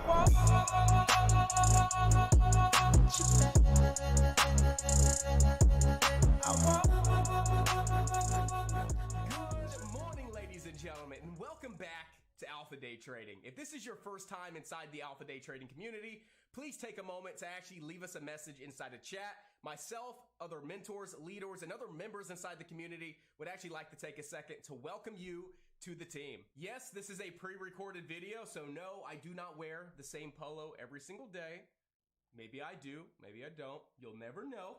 morning, ladies and gentlemen, and welcome back to Alpha Day Trading. If this is your first time inside the Alpha Day Trading community, please take a moment to actually leave us a message inside a chat. Myself, other mentors, leaders, and other members inside the community would actually like to take a second to welcome you to the team. Yes, this is a pre-recorded video, so no, I do not wear the same polo every single day. Maybe I do, maybe I don't. You'll never know.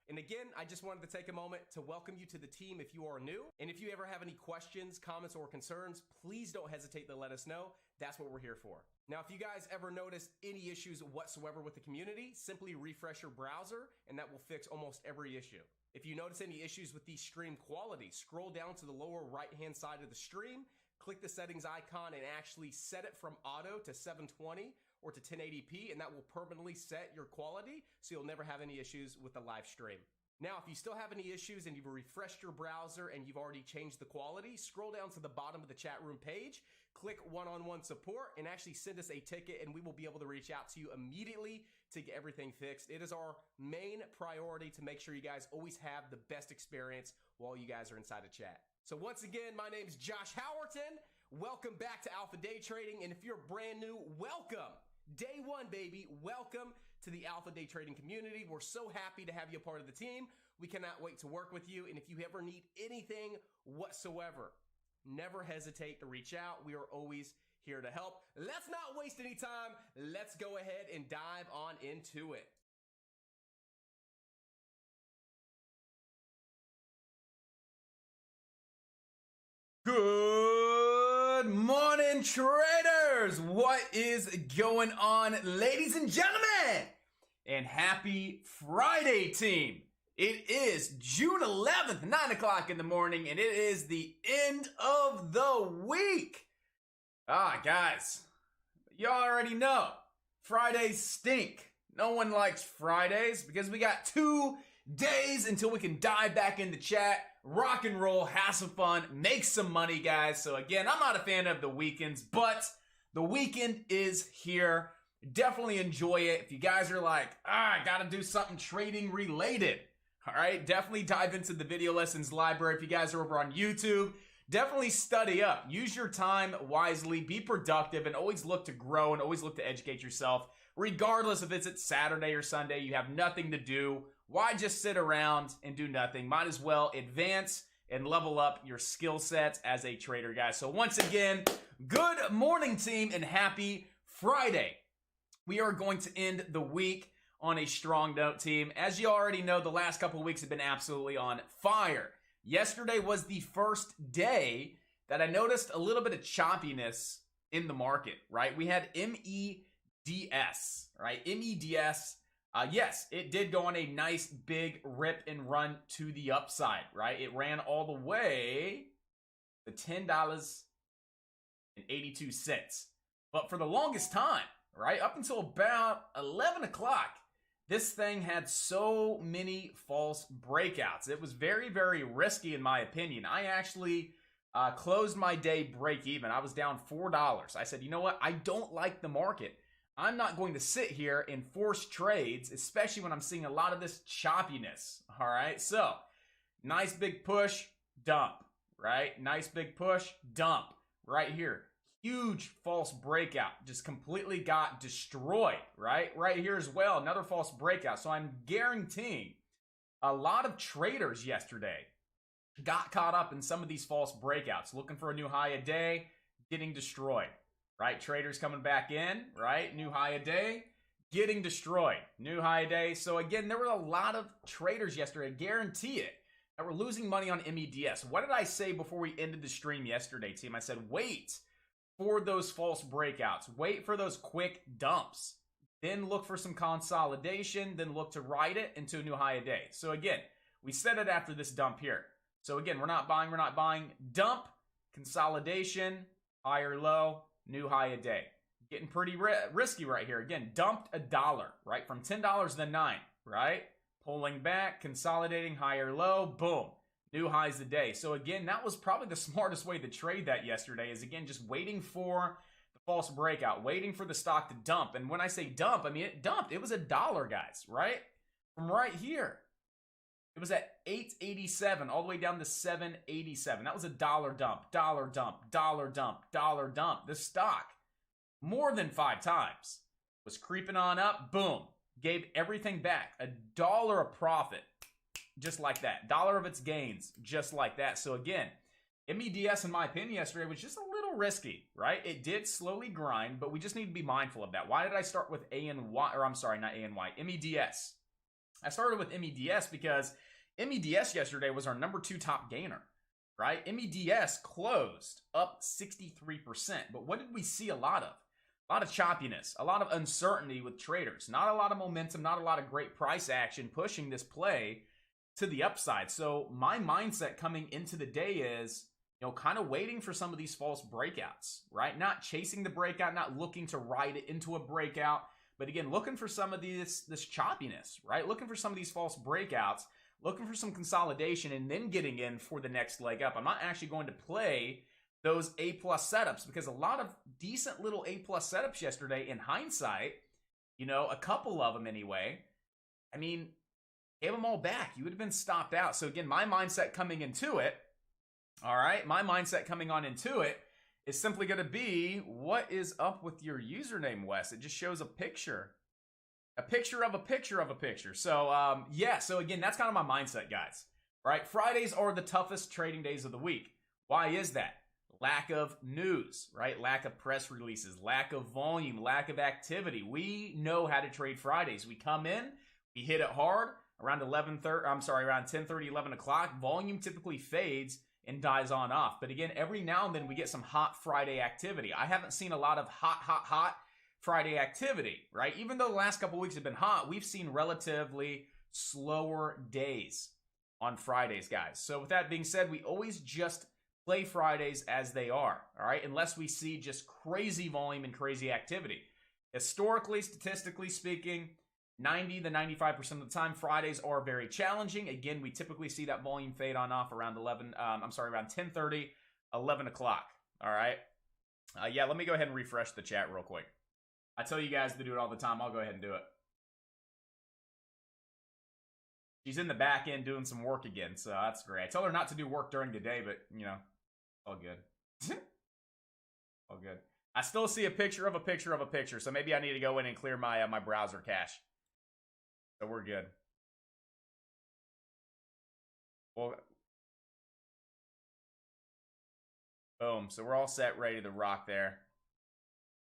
And again, I just wanted to take a moment to welcome you to the team if you are new. And if you ever have any questions, comments, or concerns, please don't hesitate to let us know. That's what we're here for. Now, if you guys ever notice any issues whatsoever with the community, simply refresh your browser and that will fix almost every issue. If you notice any issues with the stream quality, scroll down to the lower right-hand side of the stream, click the settings icon and actually set it from auto to 720 or to 1080p, and that will permanently set your quality so you'll never have any issues with the live stream. Now, if you still have any issues and you've refreshed your browser and you've already changed the quality, scroll down to the bottom of the chat room page, click one-on-one support, and actually send us a ticket, and we will be able to reach out to you immediately to get everything fixed. It is our main priority to make sure you guys always have the best experience while you guys are inside a chat. So once again, my name is Josh Howerton. Welcome back to Alpha Day Trading, and if you're brand new, welcome. Day one, baby. Welcome to the Alpha Day Trading community. We're so happy to have you a part of the team. We cannot wait to work with you. And if you ever need anything whatsoever, never hesitate to reach out. We are always here to help. Let's not waste any time. Let's go ahead and dive on into it. Good morning, traders. What is going on, ladies and gentlemen? And happy Friday, team. It is June 11th, 9 o'clock in the morning, and it is the end of the week. Guys, you already know, Fridays stink. No one likes Fridays because we got 2 days until we can dive back in the chat, rock and roll, have some fun, make some money, guys. So again, I'm not a fan of the weekends, but the weekend is here. Definitely enjoy it. If you guys are like, I gotta do something trading related, all right, definitely dive into the video lessons library. If you guys are over on YouTube, definitely study up. Use your time wisely, be productive, and always look to grow and always look to educate yourself. Regardless if it's Saturday or Sunday, you have nothing to do. Why just sit around and do nothing? Might as well advance and level up your skill sets as a trader, guys. So once again, good morning, team, and happy Friday. We are going to end the week on a strong note, team. As you already know, the last couple of weeks have been absolutely on fire. Yesterday was the first day that I noticed a little bit of choppiness in the market, right? We had MEDS, right? MEDS. Yes, it did go on a nice big rip and run to the upside, right? It ran all the way to $10.82. But for the longest time, right, up until about 11 o'clock, this thing had so many false breakouts. It was very, very risky in my opinion. I actually closed my day break even. I was down $4. I said, you know what? I don't like the market. I'm not going to sit here and force trades, especially when I'm seeing a lot of this choppiness, all right? So, nice big push, dump, right? Nice big push, dump, right here. Huge false breakout, just completely got destroyed, right? Right here as well, another false breakout. So I'm guaranteeing a lot of traders yesterday got caught up in some of these false breakouts, looking for a new high a day, getting destroyed. Right, traders coming back in, right? New high a day, getting destroyed. New high a day. So again, there were a lot of traders yesterday, guarantee it, that were losing money on MEDS. What did I say before we ended the stream yesterday, team? I said, wait for those false breakouts. Wait for those quick dumps. Then look for some consolidation. Then look to ride it into a new high a day. So again, we said it after this dump here. So again, we're not buying. Dump, consolidation, higher low, new high a day. Getting pretty risky right here. Again, dumped $1, right? From $10 to $9, right? Pulling back, consolidating, higher low, boom. New highs a day. So again, that was probably the smartest way to trade that yesterday, is again, just waiting for the false breakout, waiting for the stock to dump. And when I say dump, I mean it dumped. It was $1, guys, right? From right here. It was at 887 all the way down to 787. That was $1 dump, dollar dump, dollar dump, dollar dump. This stock, more than 5 times, was creeping on up. Boom. Gave everything back. $1 of profit. Just like that. $1 of its gains. Just like that. So again, MEDS, in my opinion, yesterday was just a little risky, right? It did slowly grind, but we just need to be mindful of that. Why did I start with ANY, or I'm sorry, not ANY, MEDS? I started with MEDS because MEDS yesterday was our number 2 top gainer, right? MEDS closed up 63%. But what did we see a lot of? A lot of choppiness, a lot of uncertainty with traders, not a lot of momentum, not a lot of great price action pushing this play to the upside. So my mindset coming into the day is, kind of waiting for some of these false breakouts, right? Not chasing the breakout, not looking to ride it into a breakout, but again, looking for some of this choppiness, right? Looking for some of these false breakouts, looking for some consolidation, and then getting in for the next leg up. I'm not actually going to play those A+ setups because a lot of decent little A+ setups yesterday, in hindsight, a couple of them anyway, I mean, gave them all back. You would have been stopped out. So again, my mindset coming into it, all right, my mindset coming on into it is simply going to be, what is up with your username, Wes? It just shows a picture. A picture of a picture of a picture. So, yeah, so again, that's kind of my mindset, guys. Right? Fridays are the toughest trading days of the week. Why is that? Lack of news, right? Lack of press releases, lack of volume, lack of activity. We know how to trade Fridays. We come in, we hit it hard around around 10:30, 11 o'clock. Volume typically fades and dies on off. But again, every now and then we get some hot Friday activity. I haven't seen a lot of hot Friday activity, right? Even though the last couple weeks have been hot, we've seen relatively slower days on Fridays, guys. So with that being said, we always just play Fridays as they are, all right? Unless we see just crazy volume and crazy activity. Historically, statistically speaking, 90 to 95% of the time, Fridays are very challenging. Again, we typically see that volume fade on off around around 10:30, 11 o'clock, all right? Yeah, let me go ahead and refresh the chat real quick. I tell you guys to do it all the time. I'll go ahead and do it. She's in the back end doing some work again, so that's great. I tell her not to do work during the day, but, all good. All good. I still see a picture of a picture of a picture, so maybe I need to go in and clear my my browser cache. So we're good. Well, boom. So we're all set, ready to rock there.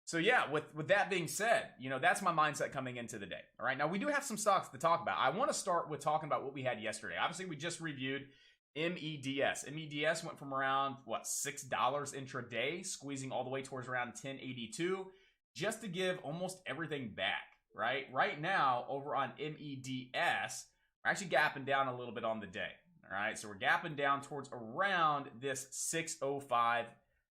So yeah, with that being said, that's my mindset coming into the day. All right, now we do have some stocks to talk about. I want to start with talking about what we had yesterday. Obviously, we just reviewed MEDS. MEDS went from around, $6 intraday, squeezing all the way towards around 1082, just to give almost everything back, right? Right now, over on MEDS, we're actually gapping down a little bit on the day. All right, so we're gapping down towards around this 605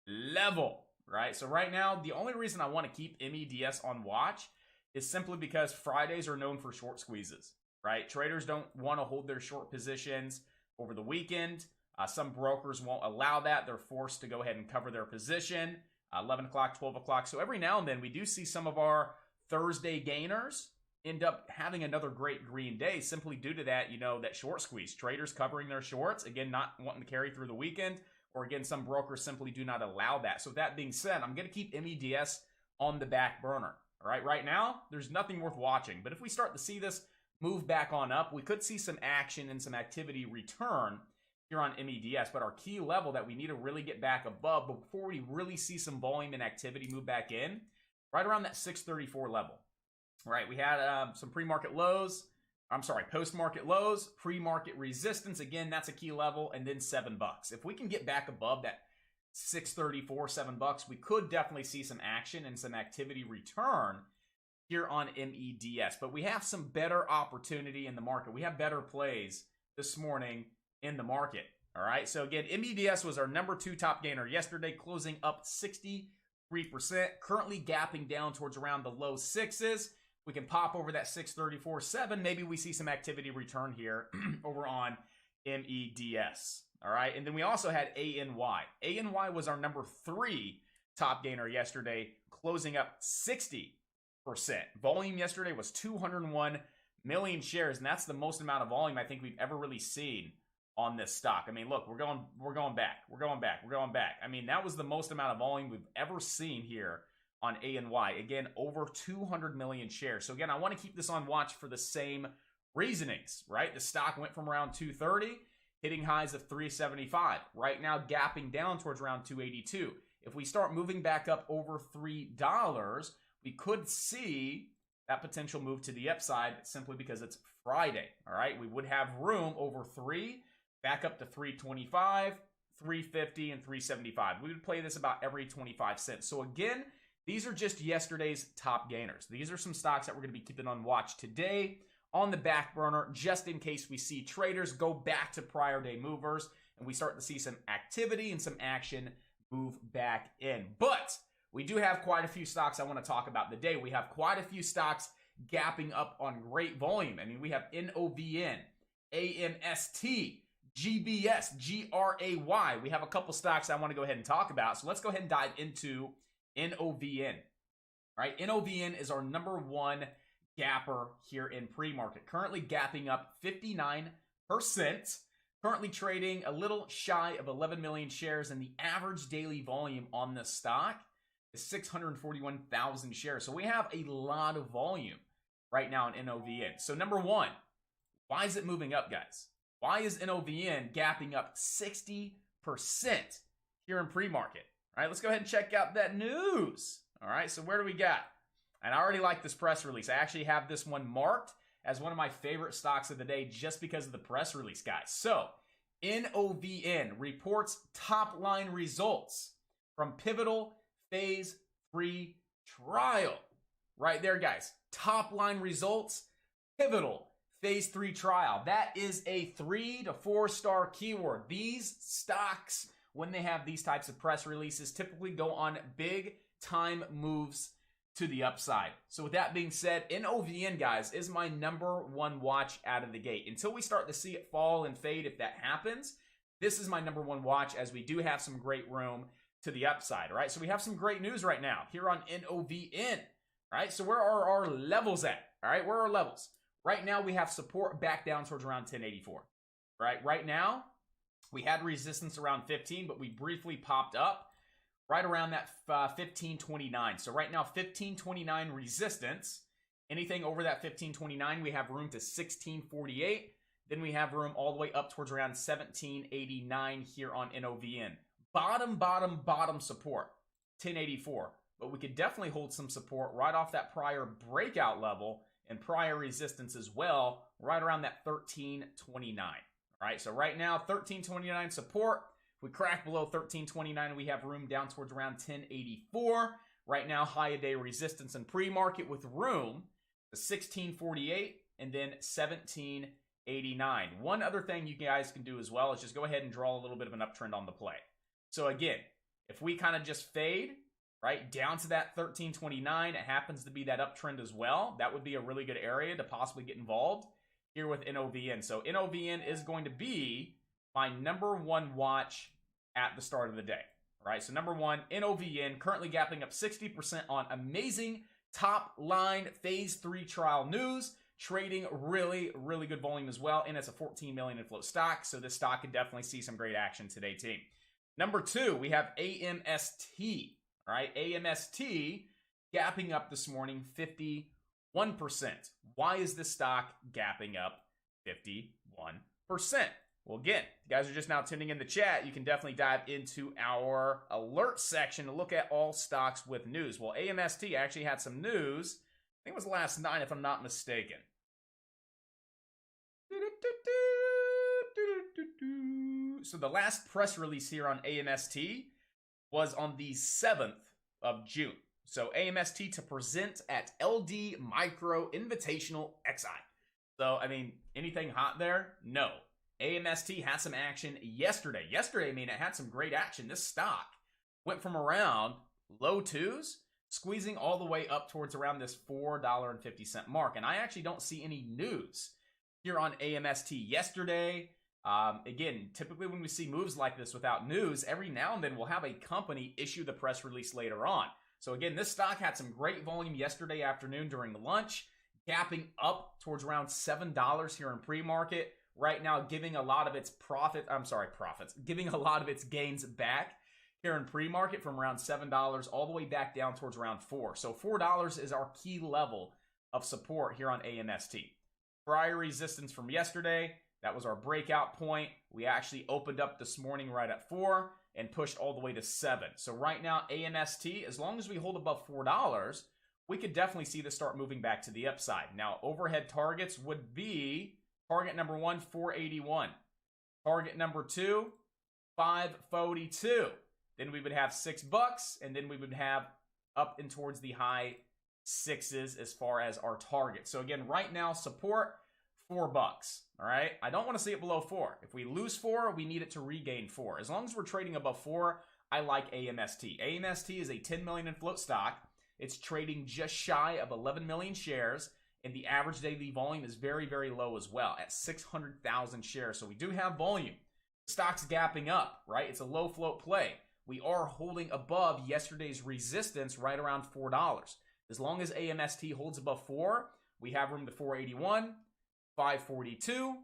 level. Right, so right now, the only reason I want to keep MEDS on watch is simply because Fridays are known for short squeezes, right? Traders don't want to hold their short positions over the weekend. Some brokers won't allow that. They're forced to go ahead and cover their position, 11 o'clock, 12 o'clock. So every now and then, we do see some of our Thursday gainers end up having another great green day simply due to that, that short squeeze. Traders covering their shorts, again, not wanting to carry through the weekend. Or again, some brokers simply do not allow that. So that being said, I'm going to keep MEDS on the back burner. All right, right now, there's nothing worth watching. But if we start to see this move back on up, we could see some action and some activity return here on MEDS. But our key level that we need to really get back above before we really see some volume and activity move back in, right around that 634 level. All right, we had some pre-market lows. Post-market lows, pre-market resistance. Again, that's a key level, and then $7. If we can get back above that 634, $7, we could definitely see some action and some activity return here on MEDS. But we have some better opportunity in the market. We have better plays this morning in the market. All right, so again, MEDS was our number 2 top gainer yesterday, closing up 63%, currently gapping down towards around the low 6s. We can pop over that 634.7. Maybe we see some activity return here over on MEDS. All right. And then we also had ANY. ANY was our number 3 top gainer yesterday, closing up 60%. Volume yesterday was 201 million shares, and that's the most amount of volume I think we've ever really seen on this stock. I mean, look, we're going back. I mean, that was the most amount of volume we've ever seen here on ANY. Again, over 200 million shares. So again, I want to keep this on watch for the same reasonings, right? The stock went from around 230, hitting highs of 375. Right now, gapping down towards around 282. If we start moving back up over $3, we could see that potential move to the upside simply because it's Friday, all right? We would have room over 3, back up to 325, 350, and 375. We would play this about every 25 cents. So again, these are just yesterday's top gainers. These are some stocks that we're going to be keeping on watch today on the back burner, just in case we see traders go back to prior day movers and we start to see some activity and some action move back in. But we do have quite a few stocks I want to talk about today. We have quite a few stocks gapping up on great volume. I mean, we have NOVN, AMST, GBS, GRAY. We have a couple stocks I want to go ahead and talk about. So let's go ahead and dive into NOVN. All right, NOVN is our number one gapper here in pre-market. Currently gapping up 59%. Currently trading a little shy of 11 million shares, and the average daily volume on the stock is 641,000 shares. So we have a lot of volume right now in NOVN. So number one, why is it moving up, guys? Why is NOVN gapping up 60% here in pre-market? All right, let's go ahead and check out that news. All right, so where do we got? And I already like this press release. I actually have this one marked as one of my favorite stocks of the day just because of the press release, guys. So, NOVN reports top-line results from pivotal phase 3 trial. Right there, guys. Top-line results, pivotal phase 3 trial. That is a 3 to 4 star keyword. These stocks, when they have these types of press releases, typically go on big time moves to the upside. So with that being said, NOVN, guys, is my number one watch out of the gate. Until we start to see it fall and fade, if that happens, this is my number one watch, as we do have some great room to the upside, right? So we have some great news right now here on NOVN, right? So where are our levels at? All right, where are our levels? Right now, we have support back down towards around 1084, right? Right now, we had resistance around 15, but we briefly popped up right around that 1529. So right now, 1529 resistance. Anything over that 1529, we have room to 1648. Then we have room all the way up towards around 1789 here on NOVN. Bottom support, 1084. But we could definitely hold some support right off that prior breakout level and prior resistance as well, right around that 1329. All right, so right now, 1329 support. If we crack below 1329, we have room down towards around 1084. Right now, high a day resistance and pre-market with room to 1648 and then 1789. One other thing you guys can do as well is just go ahead and draw a little bit of an uptrend on the play. So again, if we kind of just fade right down to that 1329, it happens to be that uptrend as well. That would be a really good area to possibly get involved here with NOVN. So NOVN is going to be my number one watch at the start of the day. All right, so number one, NOVN, currently gapping up 60% on amazing top line phase 3 trial news, trading really good volume as well, and it's a 14 million in float stock, so this stock could definitely see some great action today, team. Number two, we have AMST. All right, AMST gapping up this morning 51%. Why is this stock gapping up 51%? Well, again, if you guys are just now tuning in the chat, you can definitely dive into our alert section to look at all stocks with news. Well, AMST actually had some news. I think it was last night, if I'm not mistaken. So the last press release here on AMST was on the 7th of June. So AMST to present at LD Micro Invitational XI. So, I mean, anything hot there? No. AMST had some action yesterday. Yesterday, I mean, it had some great action. This stock went from around low twos, squeezing all the way up towards around this $4.50 mark. And I actually don't see any news here on AMST yesterday. Again, typically when we see moves like this without news, every now and then we'll have a company issue the press release later on. So again, this stock had some great volume yesterday afternoon during the lunch, gapping up towards around $7 here in pre-market. Right now, giving a lot of its giving a lot of its gains back here in pre-market from around $7 all the way back down towards around $4. So $4 is our key level of support here on AMST. Prior resistance from yesterday, that was our breakout point. We actually opened up this morning right at 4 and pushed all the way to 7. So right now, AMST, as long as we hold above $4, we could definitely see this start moving back to the upside. Now, overhead targets would be target number 1, 481. Target number 2, 542. Then we would have $6, and then we would have up and towards the high 6s as far as our target. So again, right now, support $4. All right, I don't want to see it below 4. If we lose 4, we need it to regain 4. As long as we're trading above 4, I like AMST. AMST is a 10 million in float stock. It's trading just shy of 11 million shares, and the average daily volume is very, very low as well at 600,000 shares. So we do have volume. The stock's gapping up, right? It's a low float play. We are holding above yesterday's resistance right around $4. As long as AMST holds above 4, we have room to 481, 542,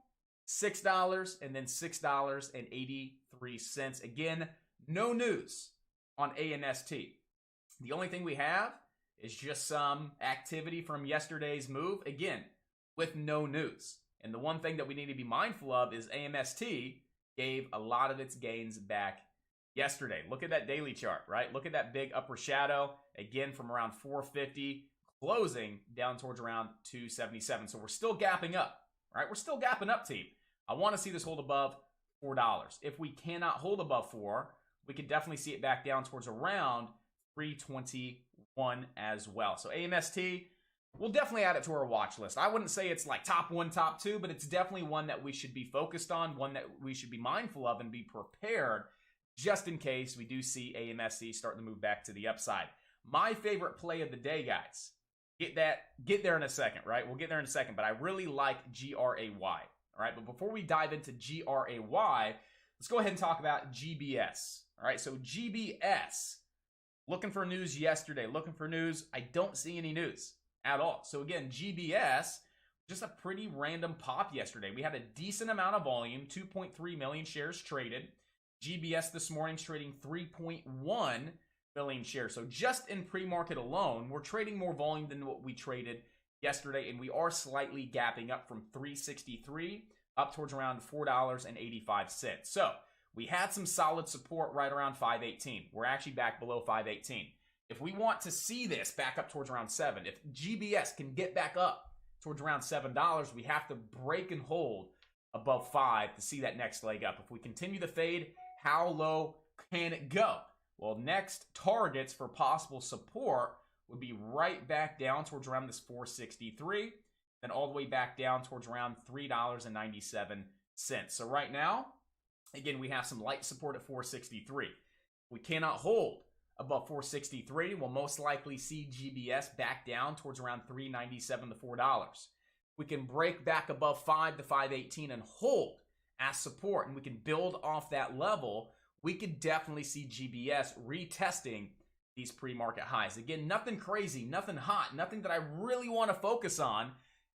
$6, and then $6.83. Again, no news on AMST. The only thing we have is just some activity from yesterday's move, again, with no news. And the one thing that we need to be mindful of is AMST gave a lot of its gains back yesterday. Look at that daily chart, right? Look at that big upper shadow, again, from around 450, closing down towards around 277. So we're still gapping up, right? We're still gapping up, team. I want to see this hold above $4. If we cannot hold above 4, we could definitely see it back down towards around 321 as well. So AMST, we'll definitely add it to our watch list. I wouldn't say it's like top 1, top 2, but it's definitely one that we should be focused on, one that we should be mindful of and be prepared just in case we do see AMST starting to move back to the upside. My favorite play of the day, guys. Get there in a second, right? We'll get there in a second, but I really like GRAY. All right, but before we dive into GRAY, let's go ahead and talk about GBS. All right, so GBS, looking for news yesterday, looking for news. I don't see any news at all. So again, GBS, just a pretty random pop yesterday. We had a decent amount of volume, 2.3 million shares traded. GBS this morning's trading 3.1 million shares. So just in pre-market alone, we're trading more volume than what we traded yesterday, and we are slightly gapping up from 363 up towards around $4.85. So we had some solid support right around 518. We're actually back below 518. If we want to see this back up towards around 7, if GBS can get back up towards around $7, we have to break and hold above 5 to see that next leg up. If we continue to fade, how low can it go? Well, next targets for possible support would be right back down towards around this 463, then all the way back down towards around $3.97. So right now, again, we have some light support at 463. We cannot hold above 463. We'll most likely see GBS back down towards around $3.97 to $4. We can break back above 5 to 518 and hold as support, and we can build off that level. We could definitely see GBS retesting these pre-market highs. Again, nothing crazy, nothing hot, nothing that I really want to focus on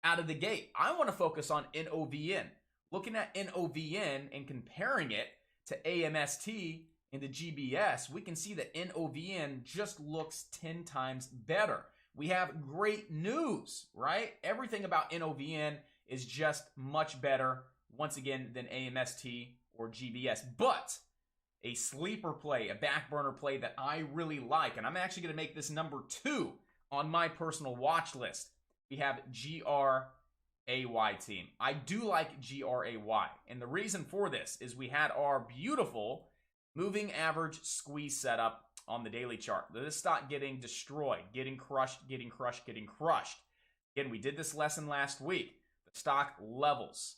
out of the gate. I want to focus on NOVN. Looking at NOVN and comparing it to AMST and the GBS, we can see that NOVN just looks 10 times better. We have great news, right? Everything about NOVN is just much better, once again, than AMST or GBS. But a sleeper play, a back burner play that I really like, and I'm actually going to make this number 2 on my personal watch list. We have GRAY, team. I do like GRAY, and the reason for this is we had our beautiful moving average squeeze setup on the daily chart. This stock getting destroyed, getting crushed, getting crushed, getting crushed. Again, we did this lesson last week. The stock levels,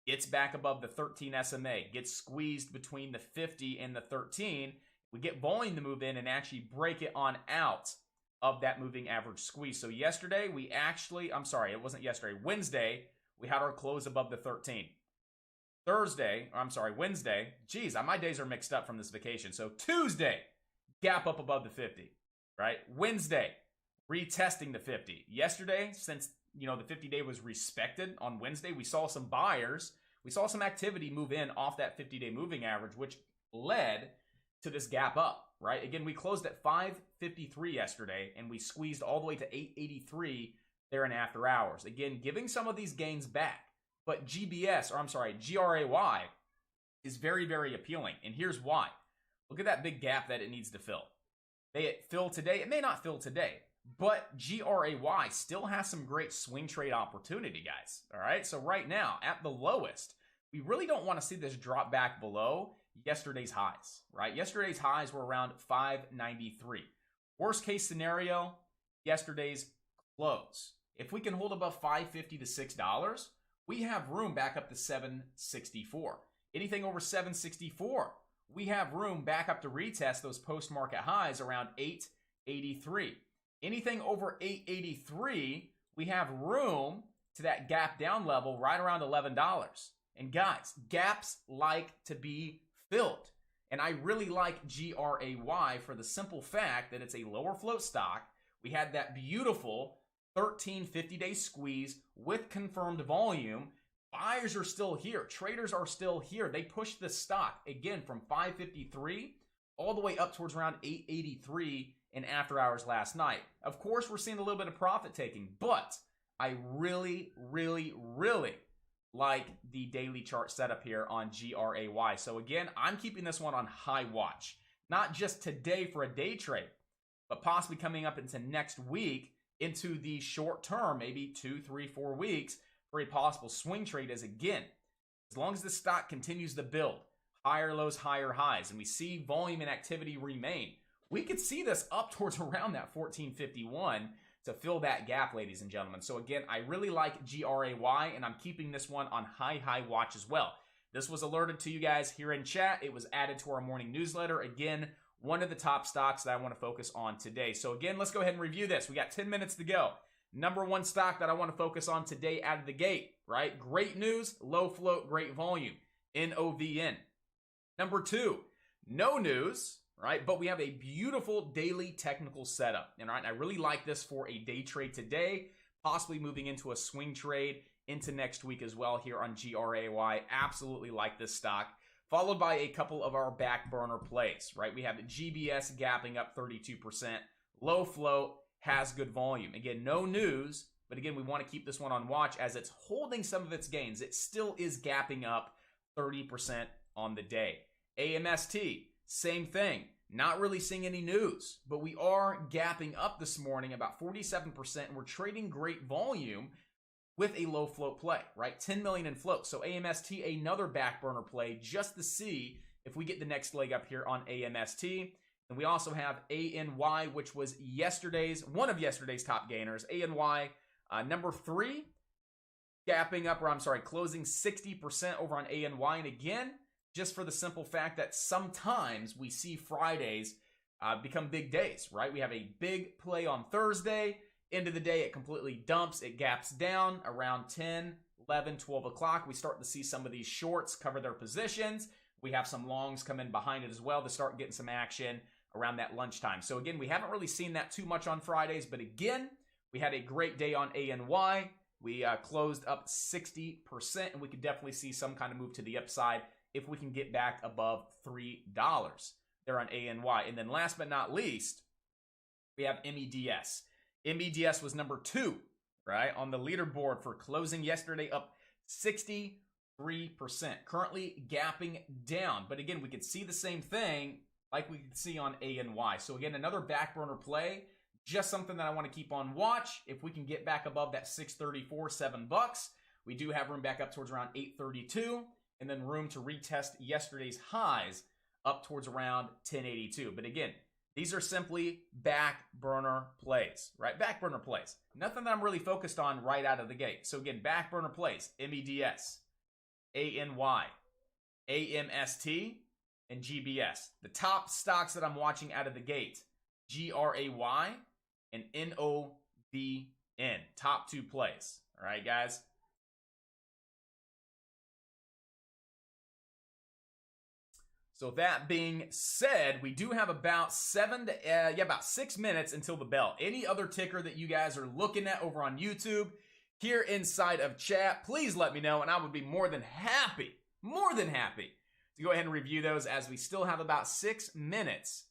gets back above the 13 SMA, gets squeezed between the 50 and the 13. We get volume to move in and actually break it on out of that moving average squeeze. So yesterday, Wednesday, we had our close above the 13. Wednesday, geez, my days are mixed up from this vacation. So Tuesday, gap up above the 50. right? Wednesday, retesting the 50. Yesterday, since the 50-day was respected on Wednesday, we saw some buyers. We saw some activity move in off that 50-day moving average, which led to this gap up, right? Again, we closed at 553 yesterday, and we squeezed all the way to 883 there in after hours. Again, giving some of these gains back. But GRAY is very, very appealing. And here's why. Look at that big gap that it needs to fill. May it fill today? It may not fill today. But GRAY still has some great swing trade opportunity, guys. All right? So right now, at the lowest, we really don't want to see this drop back below yesterday's highs, right? Yesterday's highs were around 593. Worst case scenario, yesterday's close. If we can hold above $5.50 to $6, we have room back up to 764. Anything over 764, we have room back up to retest those post-market highs around 883. Anything over 883, we have room to that gap down level right around $11. And guys, gaps like to be filled. And I really like GRAY for the simple fact that it's a lower float stock. We had that beautiful 13 50-day squeeze with confirmed volume. Buyers are still here. Traders are still here. They pushed the stock, again, from 553 all the way up towards around 883 in after hours last night. Of course, we're seeing a little bit of profit taking, but I really, really, really like the daily chart setup here on GRAY. So again, I'm keeping this one on high watch. Not just today for a day trade, but possibly coming up into next week into the short term, maybe 2, 3, 4 weeks for a possible swing trade. As again, as long as the stock continues to build, higher lows, higher highs, and we see volume and activity remain, we could see this up towards around that 1451 to fill that gap, ladies and gentlemen. So again, I really like GRAY, and I'm keeping this one on high watch as well. This was alerted to you guys here in chat. It was added to our morning newsletter. Again, one of the top stocks that I want to focus on today. So again, let's go ahead and review this. We got 10 minutes to go. Number one stock that I want to focus on today out of the gate, right? Great news, low float, great volume, NOVN. Number two, no news, right? But we have a beautiful daily technical setup. And right, I really like this for a day trade today, possibly moving into a swing trade into next week as well here on GRAY. Absolutely like this stock. Followed by a couple of our back burner plays, right? We have GBS gapping up 32%. Low float, has good volume. Again, no news, but again, we want to keep this one on watch as it's holding some of its gains. It still is gapping up 30% on the day. AMST, same thing. Not really seeing any news, but we are gapping up this morning about 47%, and we're trading great volume with a low float play, right? 10 million in float. So AMST, another back burner play just to see if we get the next leg up here on AMST. And we also have ANY, which was one of yesterday's top gainers. ANY, number 3, gapping up, closing 60% over on ANY. And again, just for the simple fact that sometimes we see Fridays become big days, right? We have a big play on Thursday. End of the day, it completely dumps. It gaps down around 10, 11, 12 o'clock. We start to see some of these shorts cover their positions. We have some longs come in behind it as well to start getting some action around that lunchtime. So again, we haven't really seen that too much on Fridays, but again, we had a great day on ANY. We closed up 60%, and we could definitely see some kind of move to the upside if we can get back above $3 there on ANY. And then last but not least, we have MEDS. MEDS was number 2, right, on the leaderboard for closing yesterday, up 63%. Currently gapping down. But again, we could see the same thing like we could see on ANY. So again, another back burner play, just something that I want to keep on watch. If we can get back above that 634, $7, we do have room back up towards around 832, and then room to retest yesterday's highs up towards around 1082. But again, these are simply back burner plays, right? Back burner plays. Nothing that I'm really focused on right out of the gate. So again, back burner plays, MEDS, ANY, AMST, and GBS. The top stocks that I'm watching out of the gate, GRAY and NOVN. Top 2 plays. All right, guys? So that being said, we do have about 6 minutes until the bell. Any other ticker that you guys are looking at over on YouTube, here inside of chat, please let me know, and I would be more than happy to go ahead and review those, as we still have about 6 minutes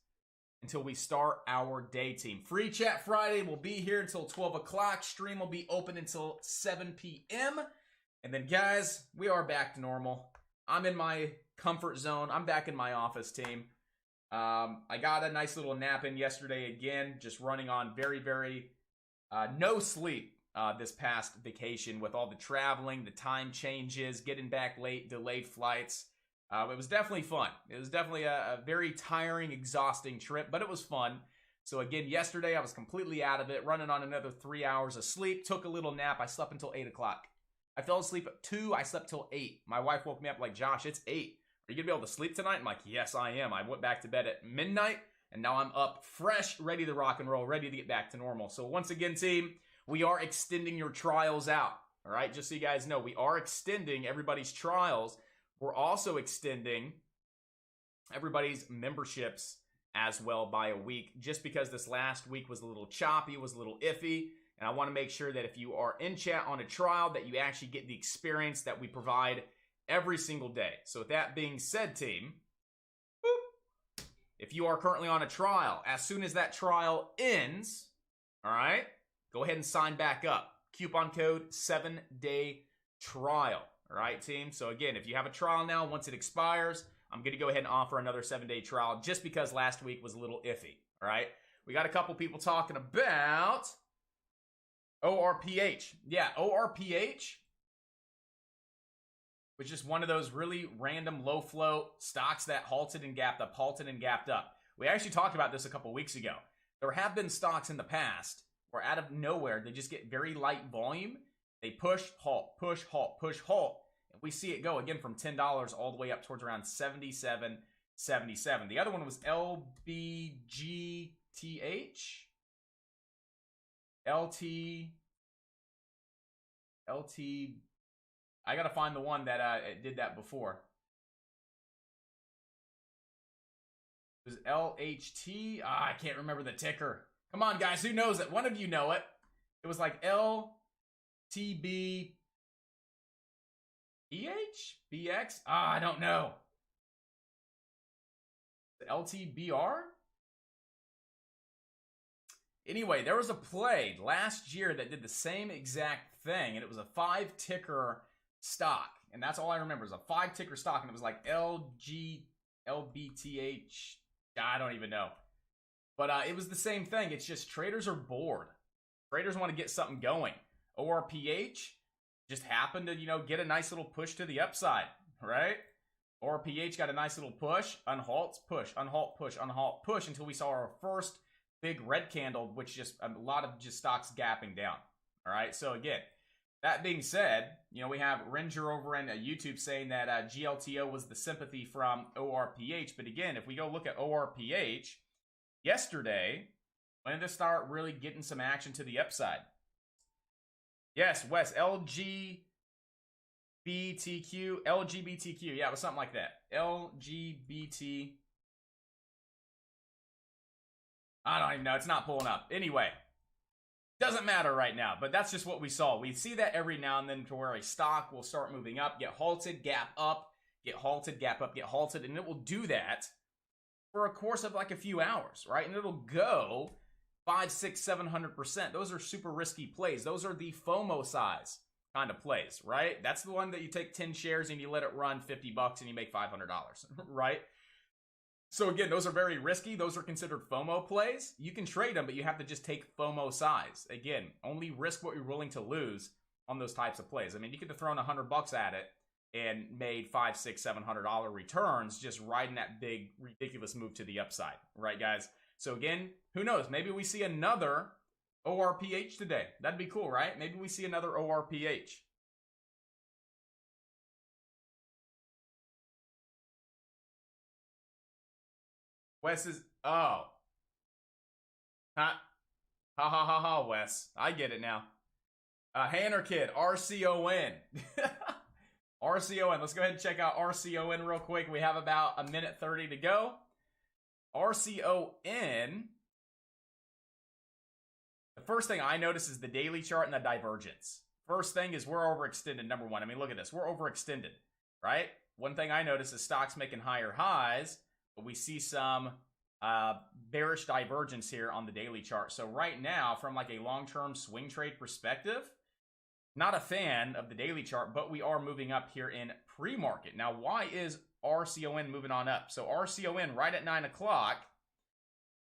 until we start our day team. Free Chat Friday will be here until 12 o'clock. Stream will be open until 7 p.m. And then, guys, we are back to normal. I'm in my comfort zone. I'm back in my office, team. I got a nice little nap in yesterday again, just running on very no sleep this past vacation with all the traveling, the time changes, getting back late, delayed flights. It was definitely fun. It was definitely a very tiring, exhausting trip, but it was fun. So again, yesterday I was completely out of it, running on another 3 hours of sleep, took a little nap. I slept until 8 o'clock. I fell asleep at 2, I slept till 8. My wife woke me up like, Josh, it's 8. Are you going to be able to sleep tonight? I'm like, yes, I am. I went back to bed at midnight, and now I'm up fresh, ready to rock and roll, ready to get back to normal. So once again, team, we are extending your trials out. All right, just so you guys know, we are extending everybody's trials. We're also extending everybody's memberships as well by a week, just because this last week was a little choppy, was a little iffy, and I want to make sure that if you are in chat on a trial, that you actually get the experience that we provide every single day. So with that being said, team, boop, if you are currently on a trial, as soon as that trial ends, all right, go ahead and sign back up. Coupon code 7-day trial. All right, team. So again, if you have a trial now, once it expires, I'm going to go ahead and offer another 7-day trial, just because last week was a little iffy. All right. We got a couple people talking about ORPH. Yeah, ORPH, which is one of those really random low float stocks that halted and gapped up, We actually talked about this a couple weeks ago. There have been stocks in the past where out of nowhere, they just get very light volume. They push, halt, push, halt, push, halt. And we see it go again from $10 all the way up towards around 77, 77. The other one was LBGTH. LT. I got to find the one that did that before. It was LHT. I can't remember the ticker. Come on, guys. Who knows it? One of you know it. It was like LTB. BX? I don't know. The LTBR? Anyway, there was a play last year that did the same exact thing, and it was a 5-ticker stock. And that's all I remember. It was a 5-ticker stock, and it was like LBTH. I don't even know. But it was the same thing. It's just traders are bored. Traders want to get something going. ORPH just happened to, get a nice little push to the upside, right? ORPH got a nice little push, unhalt, push, unhalt, push, unhalt, push, until we saw our first big red candle, which just a lot of just stocks gapping down. All right. So again, that being said, we have Ringer over in YouTube saying that GLTO was the sympathy from ORPH. But again, if we go look at ORPH, yesterday, when did this start really getting some action to the upside? Yes, Wes, LGBTQ. Yeah, it was something like that. LGBT. I don't even know. It's not pulling up. Anyway, doesn't matter right now, but that's just what we saw. We see that every now and then, to where a stock will start moving up, get halted, gap up, get halted, gap up, get halted, and it will do that for a course of like a few hours, right? And it'll go 5, 6, 700%. Those are super risky plays. Those are the FOMO size kind of plays, right? That's the one that you take 10 shares and you let it run $50 and you make $500, right? So again, those are very risky. Those are considered FOMO plays. You can trade them, but you have to just take FOMO size. Again, only risk what you're willing to lose on those types of plays. I mean, you could have thrown $100 at it and made $500, $600, $700 returns just riding that big, ridiculous move to the upside, right, guys? So again, who knows? Maybe we see another ORPH today. That'd be cool, right? Maybe we see another ORPH. Wes is, oh. Ha ha ha ha, Wes. I get it now. Hanner Kid, RCON. RCON. Let's go ahead and check out RCON real quick. We have about a minute 30 to go. RCON. The first thing I notice is the daily chart and the divergence. First thing is we're overextended, number one. I mean, look at this. We're overextended, right? One thing I notice is stocks making higher highs, but we see some bearish divergence here on the daily chart. So right now, from like a long-term swing trade perspective, not a fan of the daily chart, but we are moving up here in pre-market. Now, why is RCON moving on up? So RCON right at 9 o'clock,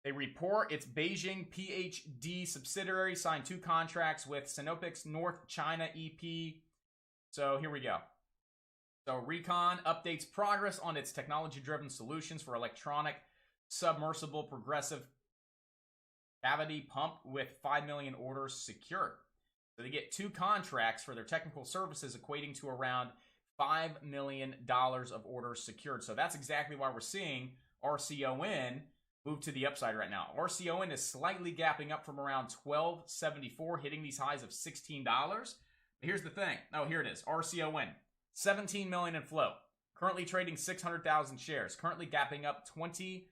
they report its Beijing PhD subsidiary signed 2 contracts with Sinopec's North China EP. So here we go. So Recon updates progress on its technology-driven solutions for electronic submersible progressive cavity pump with 5 million orders secured. So they get 2 contracts for their technical services equating to around $5 million of orders secured. So that's exactly why we're seeing RCON move to the upside right now. RCON is slightly gapping up from around $12.74, hitting these highs of $16. But here's the thing. Oh, here it is. RCON, 17 million in float. Currently trading 600,000 shares. Currently gapping up 24%.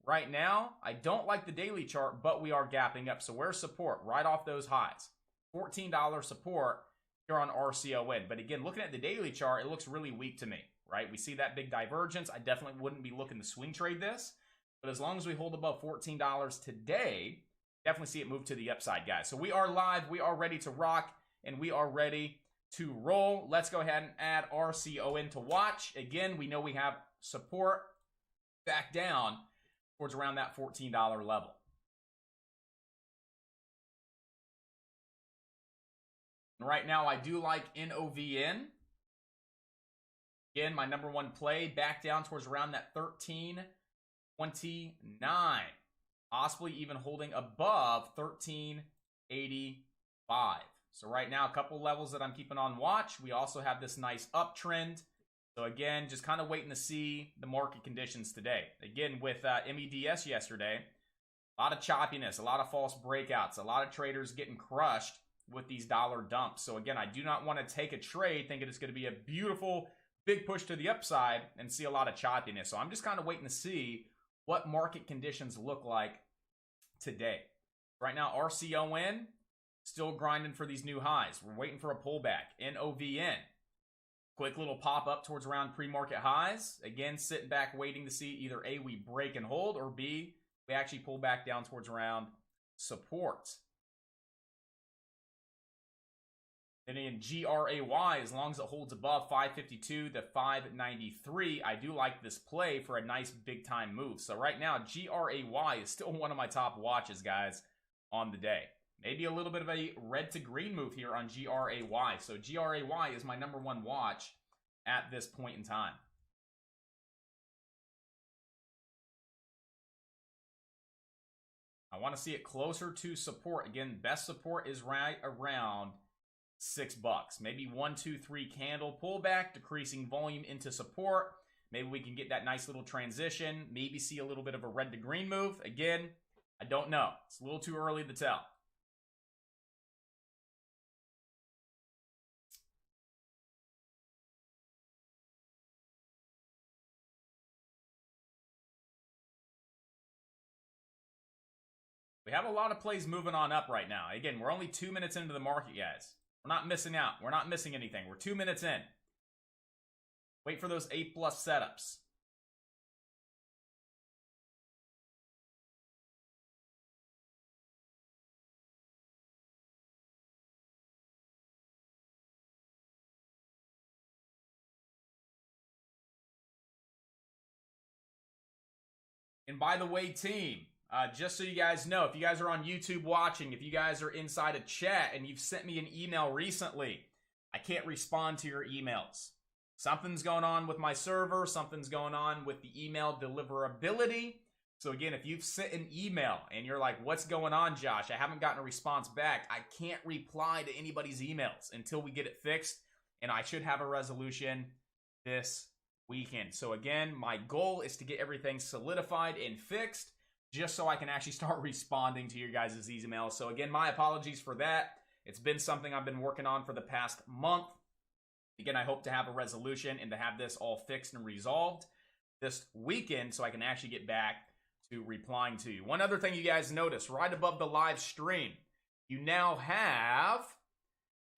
Right now, I don't like the daily chart, but we are gapping up. So where's support? Right off those highs. $14 support here on RCON. But again, looking at the daily chart, it looks really weak to me, right? We see that big divergence. I definitely wouldn't be looking to swing trade this. But as long as we hold above $14 today, definitely see it move to the upside, guys. So we are live. We are ready to rock, and we are ready to roll. Let's go ahead and add RCON to watch. Again, we know we have support back down towards around that $14 level. And right now, I do like NOVN. Again, my number one play back down towards around that 13.29. Possibly even holding above 13.85. So right now, a couple levels that I'm keeping on watch. We also have this nice uptrend. So again, just kind of waiting to see the market conditions today. Again, with MEDS yesterday, a lot of choppiness, a lot of false breakouts, a lot of traders getting crushed with these dollar dumps. So again, I do not want to take a trade thinking it's going to be a beautiful big push to the upside and see a lot of choppiness. So I'm just kind of waiting to see what market conditions look like today. Right now, RCON still grinding for these new highs. We're waiting for a pullback. NOVN. Quick little pop up towards around pre-market highs. Again, sitting back waiting to see either A, we break and hold, or B, we actually pull back down towards around support. And in GRAY, as long as it holds above 552 to 593, I do like this play for a nice big time move. So right now, GRAY is still one of my top watches, guys, on the day. Maybe a little bit of a red to green move here on GRAY. So GRAY is my number one watch at this point in time. I want to see it closer to support. Again, best support is right around $6. Maybe 1, 2, 3 candle pullback, decreasing volume into support. Maybe we can get that nice little transition. Maybe see a little bit of a red to green move. Again, I don't know. It's a little too early to tell. We have a lot of plays moving on up right now. Again, we're only 2 minutes into the market, guys. We're not missing out. We're not missing anything. We're 2 minutes in. Wait for those A+ setups. And by the way, team, just so you guys know, if you guys are on YouTube watching, if you guys are inside a chat and you've sent me an email recently, I can't respond to your emails. Something's going on with my server. Something's going on with the email deliverability. So again, if you've sent an email and you're like, what's going on, Josh? I haven't gotten a response back. I can't reply to anybody's emails until we get it fixed. And I should have a resolution this weekend. So again, my goal is to get everything solidified and fixed just so I can actually start responding to your guys' emails. So again, my apologies for that. It's been something I've been working on for the past month. Again, I hope to have a resolution and to have this all fixed and resolved this weekend so I can actually get back to replying to you. One other thing you guys notice, right above the live stream, you now have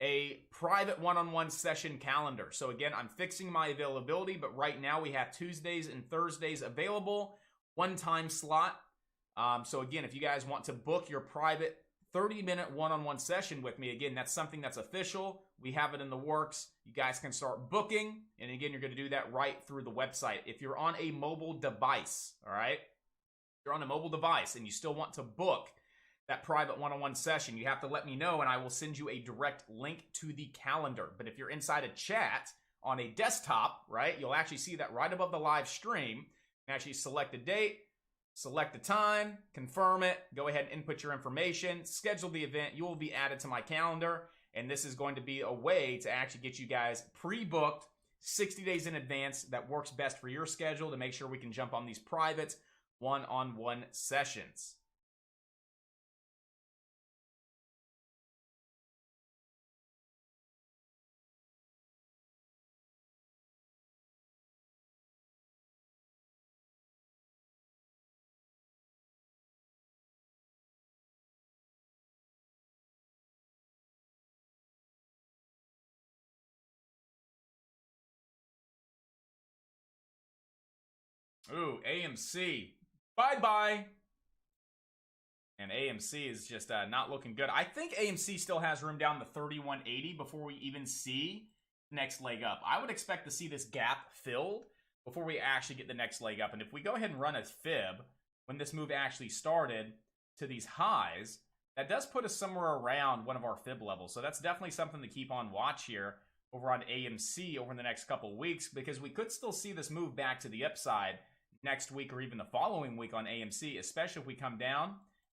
a private one-on-one session calendar. So again, I'm fixing my availability, but right now we have Tuesdays and Thursdays available, one time slot. So again, if you guys want to book your private 30-minute one-on-one session with me, again, that's something that's official. We have it in the works. You guys can start booking. And again, you're going to do that right through the website. If you're on a mobile device, all right? If you're on a mobile device and you still want to book that private one-on-one session, you have to let me know and I will send you a direct link to the calendar. But if you're inside a chat on a desktop, right, you'll actually see that right above the live stream. You can actually select a date, select the time, confirm it, go ahead and input your information, schedule the event. You will be added to my calendar, and this is going to be a way to actually get you guys pre-booked 60 days in advance that works best for your schedule to make sure we can jump on these private one-on-one sessions. Ooh, AMC. Bye-bye. And AMC is just not looking good. I think AMC still has room down to 3180 before we even see next leg up. I would expect to see this gap filled before we actually get the next leg up. And if we go ahead and run a fib, when this move actually started to these highs, that does put us somewhere around one of our fib levels. So that's definitely something to keep on watch here over on AMC over the next couple weeks, because we could still see this move back to the upside next week or even the following week on AMC, especially if we come down,